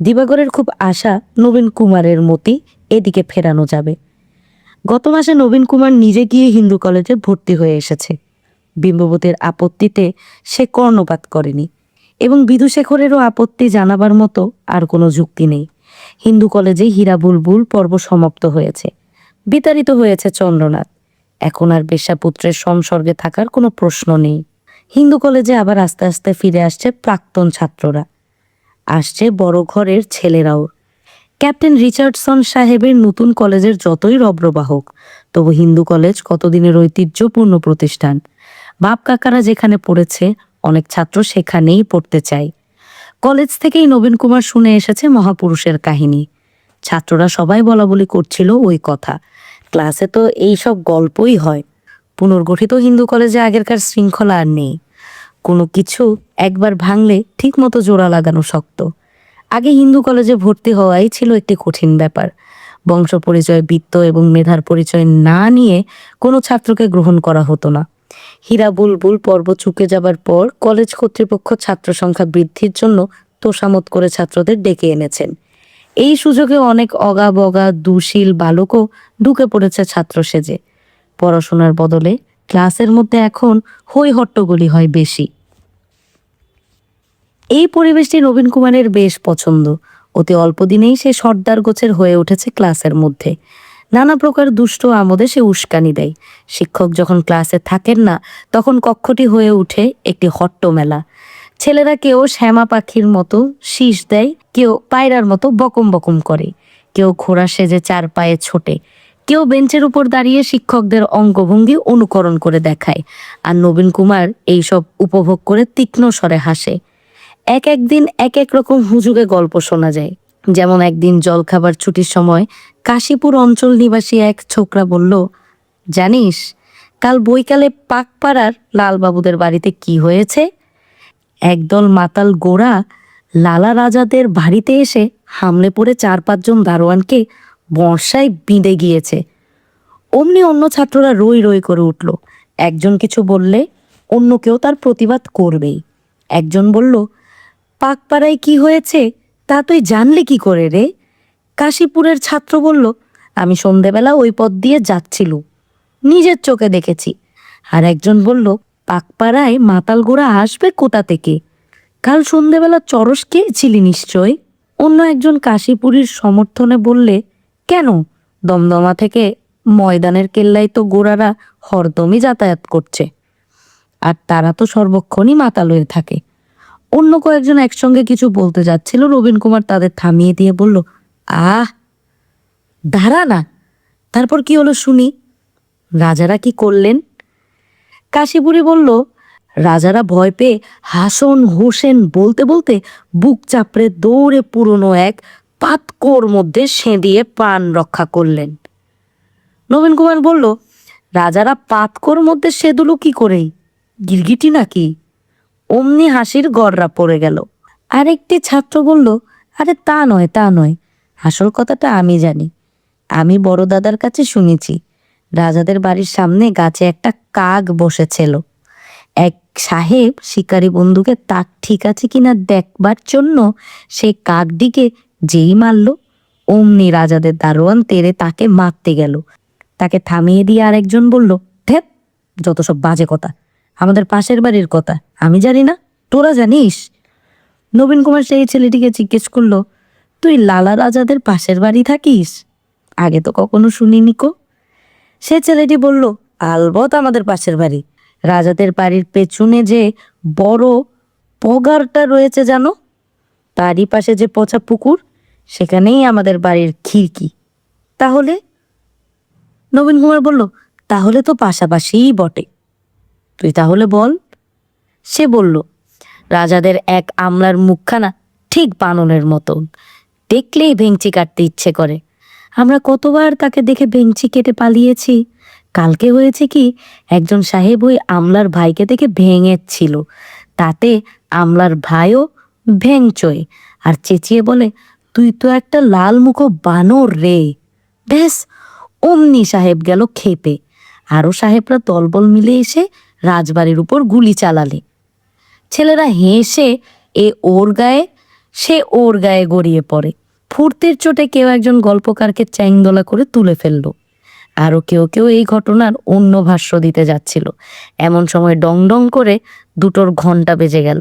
দিবাকরের খুব আশা নবীন কুমারের মতি এদিকে ফেরানো যাবে। গত মাসে নবীন কুমার নিজে গিয়ে হিন্দু কলেজে ভর্তি হয়ে এসেছে। বিম্ববতীর আপত্তিতে সে কর্ণপাত করেনি, এবং বিধুশেখরেরও আপত্তি জানাবার মতো আর কোনো যুক্তি নেই। হিন্দু কলেজে হীরা বুলবুল পর্ব সমাপ্ত হয়েছে, বিতাড়িত হয়েছে চন্দ্রনাথ। এখন আর বেশ্যাপুত্রের সংসর্গে থাকার কোনো প্রশ্ন নেই। হিন্দু কলেজে আবার আস্তে আস্তে ফিরে আসছে প্রাক্তন ছাত্ররা, আসছে বড় ঘরের ছেলেরাও। ক্যাপ্টেন রিচার্ডসন সাহেবের নতুন কলেজের যতই রব্রবা হোক, তবু হিন্দু কলেজ কতদিনের ঐতিহ্যপূর্ণ প্রতিষ্ঠান। বাপ কাকারা যেখানে পড়েছে, অনেক ছাত্র সেখানেই পড়তে চায়। কলেজ থেকেই নবীন কুমার শুনে এসেছে মহাপুরুষের কাহিনী। ছাত্ররা সবাই বলাবলি করছিল ওই কথা। ক্লাসে তো এই সব গল্পই হয়। পুনর্গঠিত হিন্দু কলেজে আগেরকার শৃঙ্খলা আর নেই। কোনো কিছু একবার ভাঙলে ঠিক মতো জোড়া লাগানো শক্ত। আগে হিন্দু কলেজে ভর্তি হওয়াই ছিল একটি কঠিন ব্যাপার। বংশ পরিচয়, বিত্ত এবং মেধার পরিচয় না নিয়ে কোনো ছাত্রকে গ্রহণ করা হতো না। হীরা বুলবুল পর্ব চুকে যাবার পর কলেজ কর্তৃপক্ষ ছাত্র সংখ্যা বৃদ্ধির জন্য তোষামত করে ছাত্রদের ডেকে এনেছেন। এই সুযোগে অনেক অগা বগা দুশীল বালকও ঢুকে পড়েছে ছাত্র সেজে। পড়াশোনার বদলে ক্লাসের মধ্যে এখন হই হট্টগোলি হয় বেশি। এই পরিবেশটি নবীন কুমারের বেশ পছন্দ। অতি অল্প দিনেই সে সর্দার গোছের হয়ে উঠেছে ক্লাসের মধ্যে। নানা প্রকার দুষ্ট আমোদে সে উস্কানি দেয়। শিক্ষক যখন ক্লাসে থাকেন না, তখন কক্ষটি হয়ে উঠে একটি হট্টমেলা। ছেলেরা কেউ শ্যামা পাখির মতো শীষ দেয়, কেউ পায়রার মতো বকম বকম করে, কেউ ঘোড়া সেজে চার পায়ে ছোটে, কেউ বেঞ্চের উপর দাঁড়িয়ে শিক্ষকদের অঙ্গভঙ্গি অনুকরণ করে দেখায়। আর নবীন কুমার এইসব উপভোগ করে তীক্ষ্ণ স্বরে হাসে। এক একদিন এক এক রকম হুজুগে গল্প শোনা যায়। যেমন একদিন জলখাবার ছুটির সময় কাশীপুর অঞ্চল নিবাসী এক ছোকরা বলল, জানিস কাল বৈকালে পাকপাড়ার লালবাবুদের বাড়িতে কি হয়েছে? একদল মাতাল গোরা লালা রাজাদের বাড়িতে এসে হামলে পড়ে 4-5 জন দারোয়ানকে বর্ষায় বিঁধে গিয়েছে। অমনি অন্য ছাত্ররা রই রই করে উঠল। একজন কিছু বললে অন্য কেউ তার প্রতিবাদ করবেই। একজন বলল, পাকপাড়ায় কি হয়েছে তা তুই জানলে কি করে রে? কাশীপুরের ছাত্র বলল, আমি সন্ধেবেলা ওই পথ দিয়ে যাচ্ছিল, নিজের চোখে দেখেছি। আর একজন বলল, পাকপাড়ায় মাতাল গোড়া আসবে কোথা থেকে? কাল সন্ধেবেলা চরস খেয়েছিলি নিশ্চয়। অন্য একজন কাশীপুরীর সমর্থনে বললে, কেন, দমদমা থেকে ময়দানের কেল্লায় তো গোড়ারা হরদমই যাতায়াত করছে, আর তারা তো সর্বক্ষণই মাতাল হয়ে থাকে। অন্য কয়েকজন একসঙ্গে কিছু বলতে যাচ্ছিল, নবীন কুমার তাদের থামিয়ে দিয়ে বলল, আহ দাঁড়া না, তারপর কি হলো শুনি? রাজারা কি করলেন? কাশীপুরী বলল, রাজারা ভয় পেয়ে হাসন হোসেন বলতে বলতে বুক চাপড়ে দৌড়ে পুরনো এক পাতকোর মধ্যে সেঁধিয়ে প্রাণ রক্ষা করলেন। নবীন কুমার বলল, রাজারা পাতকোর মধ্যে সেদুলো কি করেই, গিরগিটি নাকি? অমনি হাসির গড়রা পড়ে গেল। আরেকটি ছাত্র বলল, আরে তা নয় তা নয়, আসল কথাটা আমি জানি। আমি বড় দাদার কাছে শুনেছি, রাজাদের বাড়ির সামনে গাছে একটা কাক বসেছিল। এক সাহেব শিকারী বন্ধুকে তাক ঠিক আছে কিনা দেখবার জন্য সেই কাকটিকে যেই মারল, অমনি রাজাদের দারোয়ান তেরে তাকে মারতে গেল। তাকে থামিয়ে দিয়ে আরেকজন বলল, ধ্যাৎ, যত সব বাজে কথা, আমাদের পাশের বাড়ির কথা আমি জানি না, তোরা জানিস? নবীন কুমার সেই ছেলেটিকে জিজ্ঞেস করলো, তুই লালা রাজাদের পাশের বাড়ি থাকিস? আগে তো কখনো শুনিনি কো। সে ছেলেটি বলল, আলবত আমাদের পাশের বাড়ি। রাজাদের বাড়ির পেছনে যে বড় পগারটা রয়েছে জানো, তারই পাশে যে পচা পুকুর, সেখানেই আমাদের বাড়ির খিড়কি। তাহলে? নবীন কুমার বলল, তাহলে তো পাশাপাশিই বটে। তুই তাহলে বল। সে বলল, রাজাদের এক আমলার মুখখানা ঠিক বাননের মতন, দেখলেই ভেঙচি কাটতে ইচ্ছে করে। আমরা কতবার তাকে দেখে ভেঙচি কেটে পালিয়েছি। কালকে হয়েছে কি, একজন সাহেব ওই আমলার ভাইকে দেখে ভেঙেছিল, তাতে আমলার ভাইও ভেঙচই, আর চেঁচিয়ে বলে, তুই তো একটা লাল মুখো বানর রে। ব্যাস, অমনি সাহেব গেল খেপে। আরো সাহেবরা দলবল মিলে এসে রাজবাড়ির উপর গুলি চালালে। ছেলেরা হেসে এ ওর গায়ে সে ওর গায়ে গড়িয়ে পড়ে। ফুর্তির চোটে কেউ একজন গল্পকারকে চ্যাংদোলা করে তুলে ফেলল। আরও কেউ কেউ এই ঘটনার অন্য ভাষ্য দিতে যাচ্ছিল। এমন সময় ডং ডং করে 2টোর ঘন্টা বেজে গেল,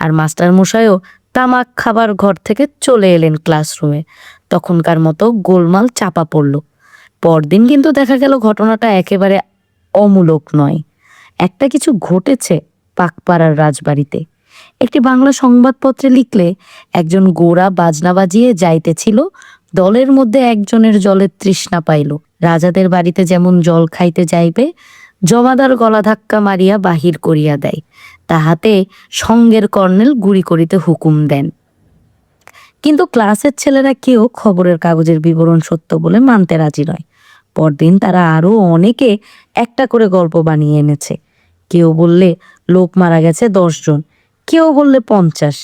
আর মাস্টার মশাইও তামাক খাবার ঘর থেকে চলে এলেন ক্লাসরুমে। তখনকার মতো গোলমাল চাপা পড়ল। পরদিন কিন্তু দেখা গেল ঘটনাটা একেবারে অমূলক নয়। একটা কিছু ঘটেছে পাকপাড়ার রাজবাড়িতে। একটি বাংলা সংবাদপত্রে লিখলে, একজন গোরা বাজনা বাজিয়ে যাইতেছিল দলের মধ্যে একজনের জলের তৃষ্ণা পাইল। রাজাদের বাড়িতে যেমন জল খাইতে যাইবে, জমাদার গলা ধাক্কা মারিয়া বাহির করিয়া দেয়, তাহাতে সঙ্গের কর্নেল গুলি করিতে হুকুম দেন। কিন্তু ক্লাসের ছেলেরা কেউ খবরের কাগজের বিবরণ সত্য বলে মানতে রাজি নয়। পরদিন তারা আরো অনেকে একটা করে গল্প বানিয়ে এনেছে। কেউ বললে লোক মারা গেছে 10 জন, কেউ বললে 50,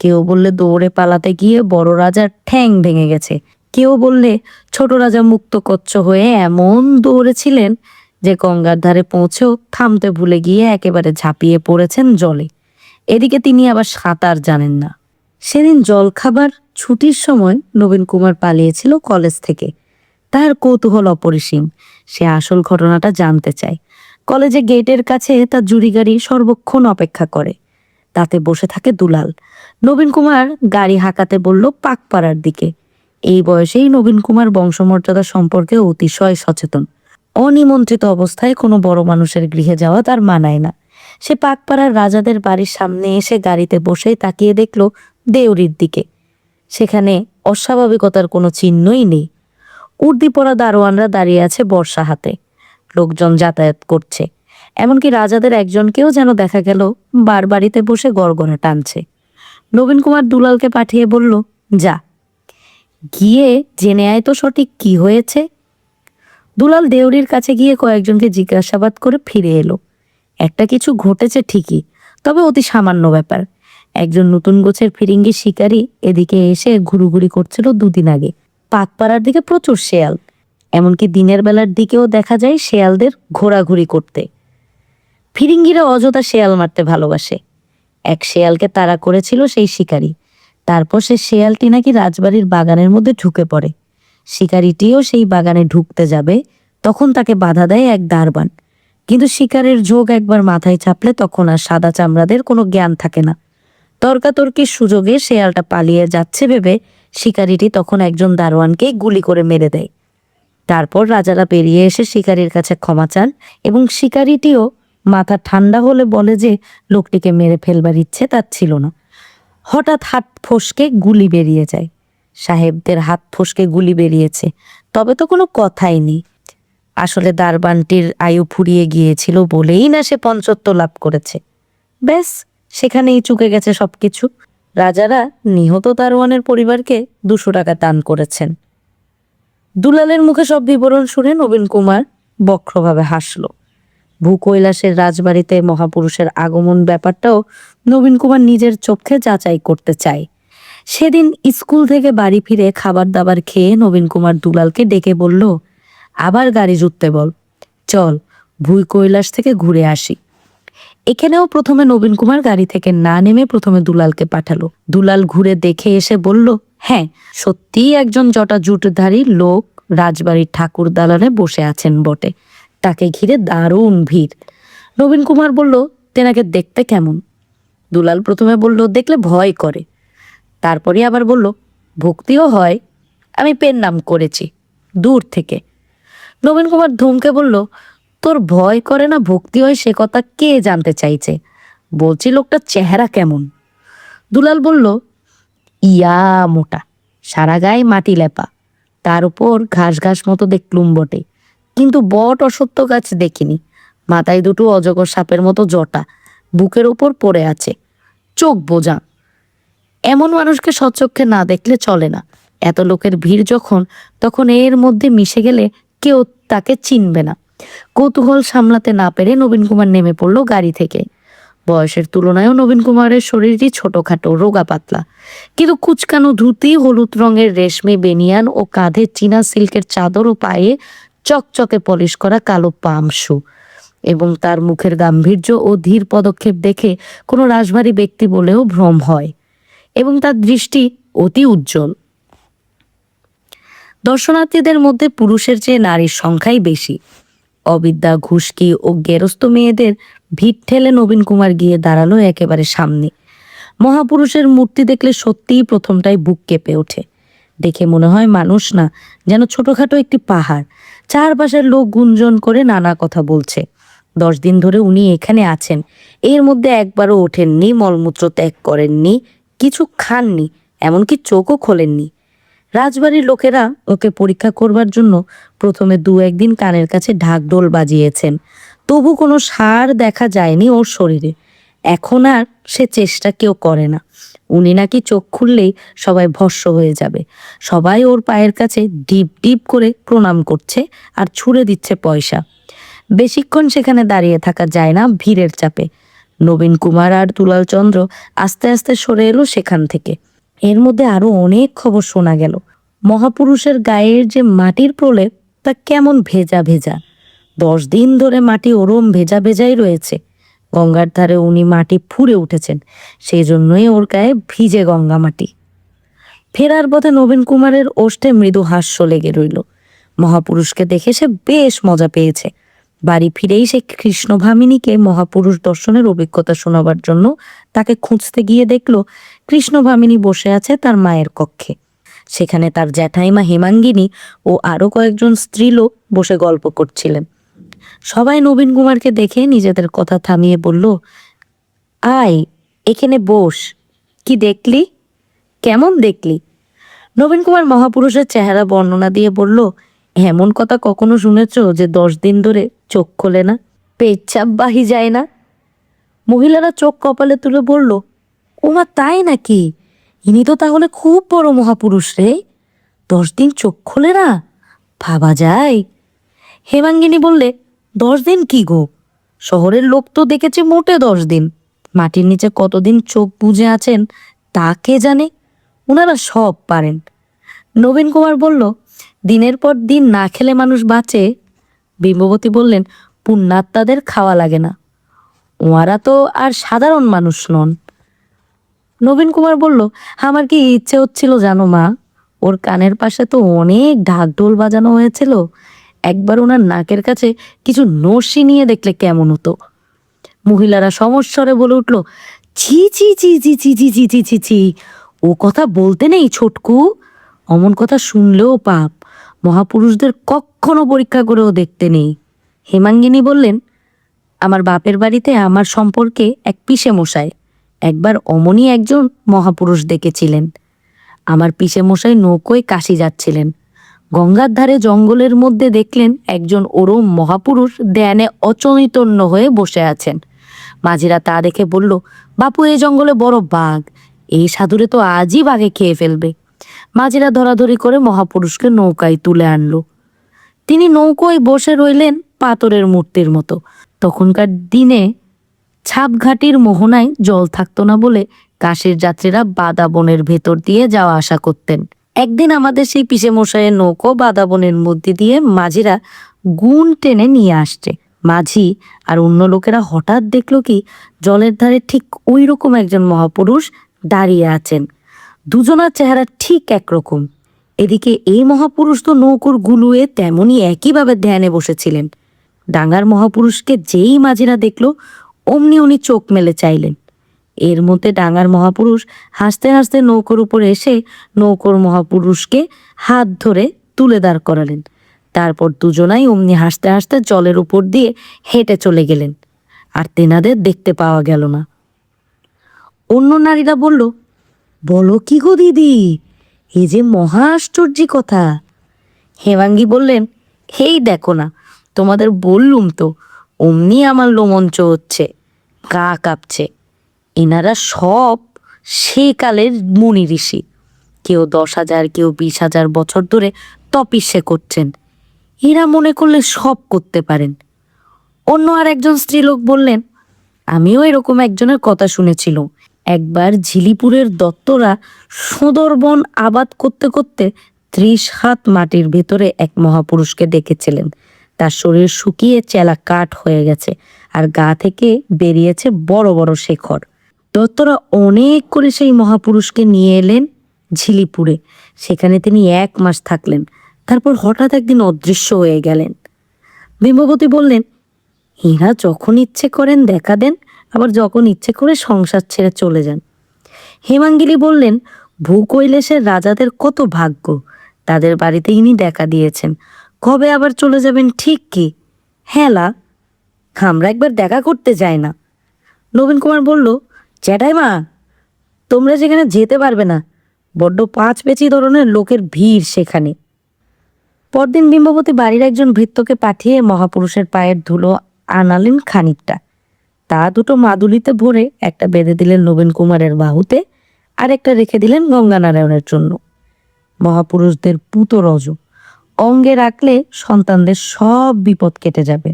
কেউ বললে দৌড়ে পালাতে গিয়ে বড় রাজার ঠ্যাং ভেঙে গেছে, কেউ বললে ছোট রাজা মুক্তকচ্ছ হয়ে এমন দৌড়েছিলেন যে গঙ্গার ধারে পৌঁছেও থামতে ভুলে গিয়ে একেবারে ঝাঁপিয়ে পড়েছেন জলে। এদিকে তিনি আবার সাঁতার জানেন না। সেদিন জলখাবার ছুটির সময় নবীন কুমার পালিয়েছিল কলেজ থেকে। তার কৌতূহল অপরিসীম, সে আসল ঘটনাটা জানতে চায়। কলেজে গেটের কাছে তার জুড়ি গাড়ি সর্বক্ষণ অপেক্ষা করে, তাতে বসে থাকে দুলাল। নবীন কুমার গাড়ি হাঁকাতে বলল পাকপাড়ার দিকে। এই বয়সেই নবীন কুমার বংশমর্যাদা সম্পর্কে অতিশয় সচেতন। অনিমন্ত্রিত অবস্থায় কোনো বড় মানুষের গৃহে যাওয়া তার মানায় না। সে পাকপাড়ার রাজাদের বাড়ির সামনে এসে গাড়িতে বসেই তাকিয়ে দেখল দেউরির দিকে। সেখানে অস্বাভাবিকতার কোনো চিহ্নই নেই। উর্দি পরা দারোয়ানরা দাঁড়িয়ে আছে বর্ষা হাতে, লোকজন যাতায়াত করছে। এমনকি রাজাদের একজনকেও যেন দেখা গেল বাড়িতে বসে গড়গড়া টানছে। নবীন কুমার দুলালকে পাঠিয়ে বলল, যা গিয়ে জেনে আয় তো সঠিক কি হয়েছে। দুলাল দেউরির কাছে গিয়ে কয়েকজনকে জিজ্ঞাসাবাদ করে ফিরে এলো। একটা কিছু ঘটেছে ঠিকই, তবে অতি সামান্য ব্যাপার। একজন নতুন গোছের ফিরিঙ্গি শিকারী এদিকে এসে ঘুরুঘুরি করছিল 2 দিন আগে। পাকপাড়ার দিকে প্রচুর শেয়াল, এমনকি দিনের বেলার দিকেও দেখা যায় শেয়ালদের ঘোরাঘুরি করতে। ফিরিঙ্গিরা অযথা শেয়াল মারতে ভালোবাসে। এক শেয়ালকে তাড়া করেছিল সেই শিকারী। তারপর সে শেয়ালটি নাকি রাজবাড়ির বাগানের মধ্যে ঢুকে পড়ে। শিকারীটিও সেই বাগানে ঢুকতে যাবে, তখন তাকে বাধা দেয় এক দারোয়ান। কিন্তু শিকারের ঝোঁক একবার মাথায় চাপলে তখন আর সাদা চামড়াদের কোনো জ্ঞান থাকে না। তর্কাতর্কির সুযোগে শেয়ালটা পালিয়ে যাচ্ছে ভেবে শিকারীটি তখন একজন দারোয়ানকে গুলি করে মেরে দেয়। তারপর রাজারা বেরিয়ে এসে শিকারীর কাছে ক্ষমা চান এবং শিকারীটিও মাথা ঠান্ডা হলে বলে যে লোকটিকে মেরে ফেলবার ইচ্ছে তার ছিল না। হঠাৎ হাত ফসকে গুলি বেরিয়ে যায়। সাহেবদের হাত ফসকে গুলি বেরিয়েছে, তবে তো কোনো কথাই নেই। আসলে দারবানটির আয়ু ফুরিয়ে গিয়েছিল বলেই না সে পঞ্চত্ব লাভ করেছে। ব্যাস, সেখানেই চুকে গেছে সবকিছু। রাজারা নিহত দারোয়ানের পরিবারকে 200 টাকা দান করেছেন। দুলালের মুখে সব বিবরণ শুনে নবীন কুমার বক্রভাবে হাসল। ভূকৈলাসের রাজবাড়িতে মহাপুরুষের আগমন ব্যাপারটাও নবীন কুমার নিজের চোখে যাচাই করতে চায়। সেদিন স্কুল থেকে বাড়ি ফিরে খাবার দাবার খেয়ে নবীন কুমার দুলালকে ডেকে বলল, আবার গাড়ি জুততে বল, চল ভূকৈলাস থেকে ঘুরে আসি। এখানেও প্রথমে নবীন কুমার গাড়ি থেকে না নেমে প্রথমে দুলালকে পাঠালো। দুলাল ঘুরে দেখে এসে বলল, হ্যাঁ, সত্যিই একজন জটা জুটধারী লোক রাজবাড়ির ঠাকুর দালানে বসে আছেন বটে। তাকে ঘিরে দারুণ ভিড়। নবীন কুমার বলল, তেনাকে দেখতে কেমন? দুলাল প্রথমে বলল, দেখলে ভয় করে। তারপরে আবার বলল, ভক্তিও হয়, আমি পেন নাম করেছি দূর থেকে। নবীন কুমার ধমকে বলল, তোর ভয় করে না ভক্তি হয় সে কথা কে জানতে চাইছে, বলছি লোকটার চেহারা কেমন? দুলাল বলল, ইয়া মোটা, সারা গায়ে মাটি লেপা, তার উপর ঘাস ঘাস মতো দেখলুম বটে, কিন্তু বট অসত্য গাছ দেখিনি। মাথায় দুটো অজগর সাপের মতো জটা বুকের উপর পড়ে আছে, চোখ বোঝা। এমন মানুষকে সচক্ষে না দেখলে চলে না। এত লোকের ভিড় যখন, তখন এর মধ্যে মিশে গেলে কেউ তাকে চিনবে না। কৌতূহল সামলাতে না পেরে নবীন কুমার নেমে পড়ল গাড়ি থেকে। বয়সের তুলনায়ও নবীন কুমারের শরীরটি ছোটখাটো, রোগা পাতলা, কিন্তু কুচকানো ধুতি, হলুদ রঙের রেশমি বেনিয়ান ও কাঁধে চীনা সিল্কের চাদর ও পায়ে চকচকে পলিশ করা কালো পাম শু, এবং তার মুখের গাম্ভীর্য ও ধীর পদক্ষেপ দেখে কোনো রাশভারী ব্যক্তি বলেও ভ্রম হয়, এবং তার দৃষ্টি অতি উজ্জ্বল। দর্শনার্থীদের মধ্যে পুরুষের চেয়ে নারীর সংখ্যাই বেশি। অবিদ্যা, ঘুষকি ও গেরস্ত মেয়েদের ভিড় ঠেলে নবীন কুমার গিয়ে দাঁড়ালো একেবারে সামনে। মহাপুরুষের মূর্তি দেখলে সত্যিই প্রথমটাই বুক কেঁপে ওঠে। দেখে মনে হয় মানুষ না, যেন ছোটখাটো একটি পাহাড়। চারপাশের লোক গুঞ্জন করে নানা কথা বলছে। 10 দিন ধরে উনি এখানে আছেন, এর মধ্যে একবারও ওঠেননি, মলমূত্র ত্যাগ করেননি, কিছু খাননি, এমনকি চোখও খোলেননি। রাজবাড়ির লোকেরা ওকে পরীক্ষা করবার জন্য প্রথমে দু একদিন কানের কাছে ঢাকঢোল বাজিয়েছেন, তবু কোনো সার দেখা যায়নি ওর শরীরে। এখন আর সে চেষ্টা কেউ করে না। উনি নাকি চোখ খুললেই সবাই ভস্ম হয়ে যাবে। সবাই ওর পায়ের কাছে ডিপ ডিপ করে প্রণাম করছে আর ছুঁড়ে দিচ্ছে পয়সা। বেশিক্ষণ সেখানে দাঁড়িয়ে থাকা যায় না ভিড়ের চাপে। নবীন কুমার আর দুলাল চন্দ্র আস্তে আস্তে সরে এলো সেখান থেকে। এর মধ্যে আরো অনেক খবর শোনা গেল। মহাপুরুষের গায়ের যে মাটির প্রলেপ তা কেমন ভেজা ভেজা। 10 দিন ধরে মাটি ওরম ভেজা ভেজাই রয়েছে। গঙ্গার ধারে উনি মাটি ফুঁড়ে উঠেছেন, সেই জন্যই ওর গায়ে ভিজে গঙ্গা মাটি। ফেরার পথে নবীন কুমারের ওষ্ঠে মৃদু হাস্য লেগে রইল। মহাপুরুষকে দেখে সে বেশ মজা পেয়েছে। বাড়ি ফিরেই সে কৃষ্ণ ভামিনীকে মহাপুরুষ দর্শনের অভিজ্ঞতা শোনাবার জন্য তাকে খুঁজতে গিয়ে দেখল কৃষ্ণ ভামিনী বসে আছে তার মায়ের কক্ষে। সেখানে তার জ্যাঠাইমা হেমাঙ্গিনী ও আরো কয়েকজন স্ত্রীলোক বসে গল্প করছিলেন। সবাই নবীন কুমারকে দেখে নিজেদের কথা থামিয়ে বলল, আয় এখানে বস। কি দেখলি? কেমন দেখলি? নবীন কুমার মহাপুরুষের চেহারা বর্ণনা দিয়ে বলল, এমন কথা কখনো শুনেছ যে 10 দিন ধরে চোখ খোলে না, পেচ্ছাপ বাহি যায় না? মহিলারা চোখ কপালে তুলে বলল, ওমা তাই নাকি? ইনি তো তাহলে খুব বড় মহাপুরুষ রে। 10 দিন চোখ খোলে না, ভাবা যায়। হেমাঙ্গিনী বললে, 10 দিন কি গো, শহরের লোক তো দেখেছে মোটে 10 দিন। মাটির নিচে কতদিন চোখ বুজে আছেন তা কে জানে, ওনারা সব পারেন। নবীন কুমার বলল, দিনের পর দিন না খেলে মানুষ বাঁচে। বিম্ববতী বললেন, পুণ্যাত্মাদের খাওয়া লাগে না, ওনারা তো আর সাধারণ মানুষ নন। নবীন কুমার বলল, আমার কি ইচ্ছে হচ্ছিল জানো মা, ওর কানের পাশে তো অনেক ঢাক ঢোল বাজানো হয়েছিল, একবার ওনার নাকের কাছে কিছু নস্যি নিয়ে দেখলে কেমন হতো। মহিলারা সমস্বরে বলে উঠল, ছি ছি ছি ছি ছি ছি ছি ছি ছি ছি, ও কথা বলতে নেই ছোটকু, অমন কথা শুনলেও পাপ। মহাপুরুষদের কখনো পরীক্ষা করেও দেখতে নেই। হেমাঙ্গিনী বললেন, আমার বাপের বাড়িতে আমার সম্পর্কে এক পিসে মশাই একবার অমনি একজন মহাপুরুষ দেখেছিলেন। আমার পিসে মশাই নৌকোয় কাশি যাচ্ছিলেন। গঙ্গার ধারে জঙ্গলের মধ্যে দেখলেন একজন ওরম মহাপুরুষ ধ্যানে অচৈতন্য হয়ে বসে আছেন। মাঝিরা তা দেখে বলল, বাপু এই জঙ্গলে বড় বাঘ, এই সাধুরে তো আজই বাঘে খেয়ে ফেলবে। মাঝিরা ধরাধরি করে মহাপুরুষকে নৌকায় তুলে আনলো। তিনি নৌকোয় বসে রইলেন পাথরের মূর্তির মতো। তখনকার দিনে ছাপঘাটির মোহনায় জল থাকতো না বলে কাশির যাত্রীরা বাদা বনের ভেতর দিয়ে যাওয়া আসা করতেন। একদিন আমাদের সেই পিসে মশাইয়ের নৌকো বাদা বনের মধ্যে দিয়ে মাঝিরা গুণ টেনে নিয়ে আসছে। মাঝি আর অন্য লোকেরা হঠাৎ দেখলো কি জলের ধারে ঠিক ওই রকম একজন মহাপুরুষ দাঁড়িয়ে আছেন। দুজনার চেহারা ঠিক একরকম। এদিকে এই মহাপুরুষ তো নৌকোর গুলুয়ে তেমনই একইভাবে ধ্যানে বসেছিলেন। ডাঙ্গার মহাপুরুষকে যেই মাঝিরা দেখলো অমনি উনি চোখ মেলে চাইলেন। এর মধ্যে ডাঙ্গার মহাপুরুষ হাসতে হাসতে নৌকোর উপর এসে নৌকোর মহাপুরুষকে হাত ধরে তুলে দাঁড় করালেন। তারপর দুজনাই অমনি হাসতে হাসতে জলের উপর দিয়ে হেঁটে চলে গেলেন। আর তেনাদের দেখতে পাওয়া গেল না। অন্য নারীরা বলল, বলো কি গো দিদি, এ যে মহা আশ্চর্য কথা। হেমাঙ্গী বললেন, হেই দেখো না, তোমাদের বললুম তো, অমনি আমার লোমঞ্চ হচ্ছে, গা কাঁপছে। এনারা সব সেকালের মুনি ঋষি, কেউ 10,000 কেউ 20,000 বছর ধরে তপস্যা করছেন। এরা মনে করলে সব করতে পারেন। অন্য আর একজন স্ত্রীলোক বললেন, আমিও এরকম একজনের কথা শুনেছিল। একবার ঝিলিপুরের দত্তরা সুন্দরবন আবাদ করতে করতে 30 হাত মাটির ভেতরে এক মহাপুরুষকে দেখেছিলেন। তার শরীর শুকিয়ে চেলা কাঠ হয়ে গেছে আর গা থেকে বেরিয়েছে বড় বড় শেখর। দত্তরা অনেক করে সেই মহাপুরুষকে নিয়ে এলেন ঝিলিপুরে। সেখানে তিনি 1 মাস থাকলেন। তারপর হঠাৎ একদিন অদৃশ্য হয়ে গেলেন। বিম্ববতী বললেন, এরা যখন ইচ্ছে করেন দেখা দেন, আবার যখন ইচ্ছে করে সংসার ছেড়ে চলে যান। হেমাঙ্গিনী বললেন, ভূকৈলাসের রাজাদের কত ভাগ্য, তাদের বাড়িতে ইনি দেখা দিয়েছেন। কবে আবার চলে যাবেন ঠিক কি? হেলা, আমরা একবার দেখা করতে যাই না? নবীন কুমার বলল, জ্যাঠাইমা, তোমরা যেখানে যেতে পারবে না, বড্ড পাঁচপেচি ধরনের লোকের ভিড় সেখানে। পরদিন বিম্ববতী বাড়ির একজন ভৃত্যকে পাঠিয়ে মহাপুরুষের পায়ের ধুলো আনালেন খানিকটা। তা দুটো মাদুলিতে ভরে একটা বেঁধে দিলেন নবীন কুমারের বাহুতে, আর একটা রেখে দিলেন গঙ্গানারায়ণের জন্য। মহাপুরুষদের পুত রজ অঙ্গে রাখলে সন্তানদের সব বিপদ কেটে যাবে।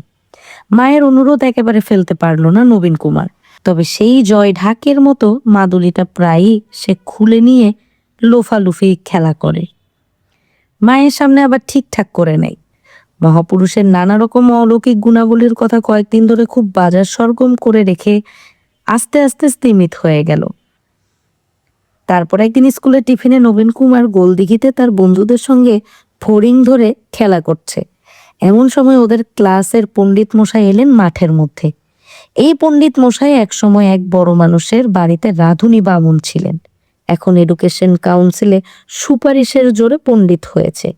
মায়ের অনুরোধ একেবারে ফেলতে পারল না নবীন কুমার। তবে সেই জয় ঢাকের মতো মাদুলিটা প্রায়ই সে খুলে নিয়ে লোফালুফি খেলা করে। মায়ের সামনে আবার ঠিকঠাক করে নেয়। মহাপুরুষের নানা রকম অলৌকিক গুণাবলীর কথা কয়েকদিন ধরে খুব বাজার সরগম করে রেখে আস্তে আস্তে স্তিমিত হয়ে গেল। তারপর একদিন স্কুলের টিফিনে নবীন কুমার গোলদিঘিতে তার বন্ধুদের সঙ্গে ফড়িং ধরে খেলা করছে। এমন সময় ওদের ক্লাসের পণ্ডিত মশাই এলেন মাঠের মধ্যে। এই পণ্ডিত মশাই একসময় এক বড় মানুষের বাড়িতে রাঁধুনি বামুন ছিলেন। এখন এডুকেশন কাউন্সিলে সুপারিশের জোরে পণ্ডিত হয়েছে।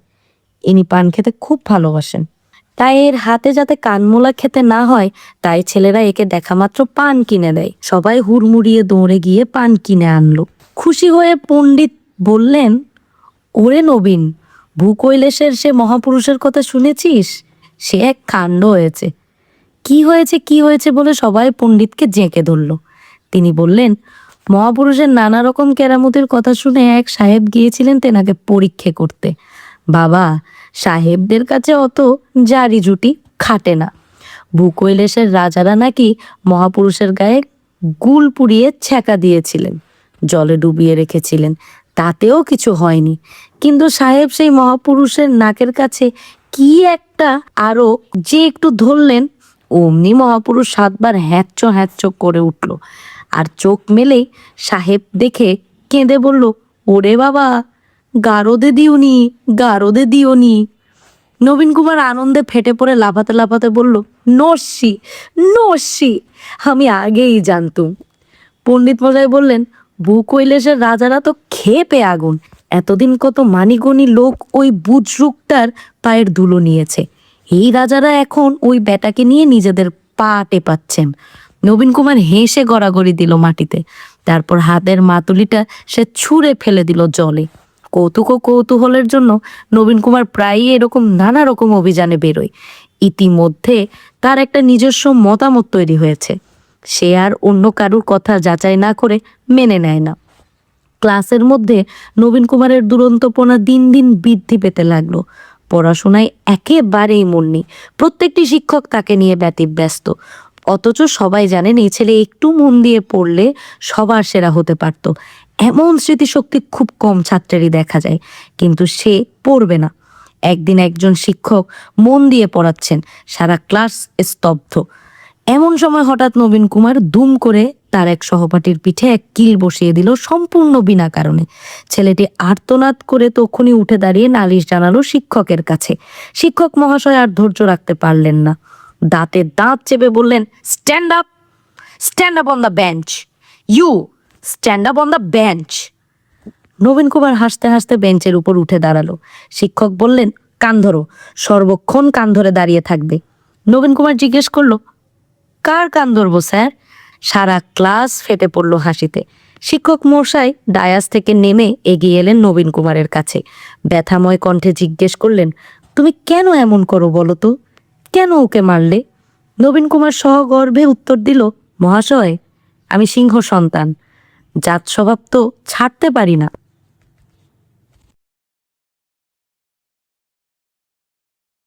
ইনি পান খেতে খুব ভালোবাসেন, তাই এর হাতে যাতে কানমোলা খেতে না হয় তাই ছেলেরা একে দেখা মাত্র পান কিনে দেয়। সবাই হুড়মুড়িয়ে দৌড়ে গিয়ে পান কিনে আনলো। খুশি হয়ে পণ্ডিত বললেন, ওরে নবীন, ভূকৈলাসের সে মহাপুরুষের কথা শুনেছিস? সে এক কাণ্ড হয়েছে। কি হয়েছে কি হয়েছে বলে সবাই পণ্ডিতকে জেঁকে ধরল। তিনি বললেন, মহাপুরুষের নানা রকম কেরামতির কথা শুনে এক সাহেব গিয়েছিলেন তেনাকে পরীক্ষা করতে। বাবা, সাহেবদের কাছে অত জারি জুটি খাটে না। ভূকৈলাসের রাজারা নাকি মহাপুরুষের গায়ে গুল পুড়িয়ে ছ্যাঁকা দিয়েছিলেন, জলে ডুবিয়ে রেখেছিলেন, তাতেও কিছু হয়নি। কিন্তু সাহেব সেই মহাপুরুষের নাকের কাছে কি একটা আরো যে একটু ধরলেন, অমনি মহাপুরুষ 7 বার হ্যাচ্চ হ্যাচ্চ করে উঠল, আর চোখ মেলেই সাহেব দেখে কেঁদে বলল, ওরে বাবা, গারদে দিওনি, গারদে দিওনি। নবীন কুমার আনন্দে ফেটে পড়ে লাফাতে লাফাতে বলল, নস্যি নস্যি, আমি আগেই জানতুম। পণ্ডিত মশাই বললেন, ভূকৈলাসের রাজারা তো খেপে আগুন। এতদিন কত মানিগণি লোক ওই বুজরুকটার পায়ের ধুলো নিয়েছে। এই রাজারা এখন ওই বেটাকে নিয়ে নিজেদের পা টেপাচ্ছেন। নবীন কুমার হেসে গড়াগড়ি দিল মাটিতে। তারপর হাতের মাতুলিটা সে ছুঁড়ে ফেলে দিল জলে। কৌতুক ও কৌতূহলের জন্য নবীন কুমার প্রায়ই এরকম নানা রকম অভিযানে বেরোয়। ইতিমধ্যে তার একটা নিজস্ব মতামত তৈরি হয়েছে। সে আর অন্য কারুর কথা যাচাই না করে মেনে নেয় না। ক্লাসের মধ্যে নবীন কুমারের দুরন্তপনা দিন দিন বৃদ্ধি পেতে লাগলো। পড়াশোনায় একেবারেই মন নেই। প্রত্যেকটি শিক্ষক তাকে নিয়ে ব্যতিব্যস্ত। অথচ সবাই জানেন এই ছেলে একটু মন দিয়ে পড়লে সবার সেরা হতে পারত। এমন স্মৃতিশক্তি খুব কম ছাত্রেরই দেখা যায়। কিন্তু সে পড়বে না। একদিন একজন শিক্ষক মন দিয়ে পড়াচ্ছেন, সারা ক্লাস স্তব্ধ। এমন সময় হঠাৎ নবীন কুমার দুম করে তার এক সহপাঠীর পিঠে এক কিল বসিয়ে দিল সম্পূর্ণ বিনা কারণে। ছেলেটি আর্তনাদ করে তখনই উঠে দাঁড়িয়ে নালিশ জানালো শিক্ষকের কাছে। শিক্ষক মহাশয় আর ধৈর্য রাখতে পারলেন না। দাঁতে দাঁত চেপে বললেন, stand up, stand up on the bench, you stand up on the bench. Nabin Kumar হাসতে হাসতে বেঞ্চের উপর উঠে দাঁড়ালো। শিক্ষক বললেন, কান ধরো, সর্বক্ষণ কান ধরে দাঁড়িয়ে থাকবে। নবীন কুমার জিজ্ঞেস করলো, কার কান ধরবো স্যার? সারা ক্লাস ফেটে পড়ল হাসিতে। শিক্ষক মশাই ডায়াস থেকে নেমে এগিয়ে এলেন নবীন কুমারের কাছে। ব্যথাময় কণ্ঠে জিজ্ঞেস করলেন, তুমি কেন এমন করো বলো তো? কেন ওকে মারলে? নবীন কুমার সগর্বে উত্তর দিল, মহাশয়, আমি সিংহ সন্তান, জাত স্বভাব তো ছাড়তে পারি না।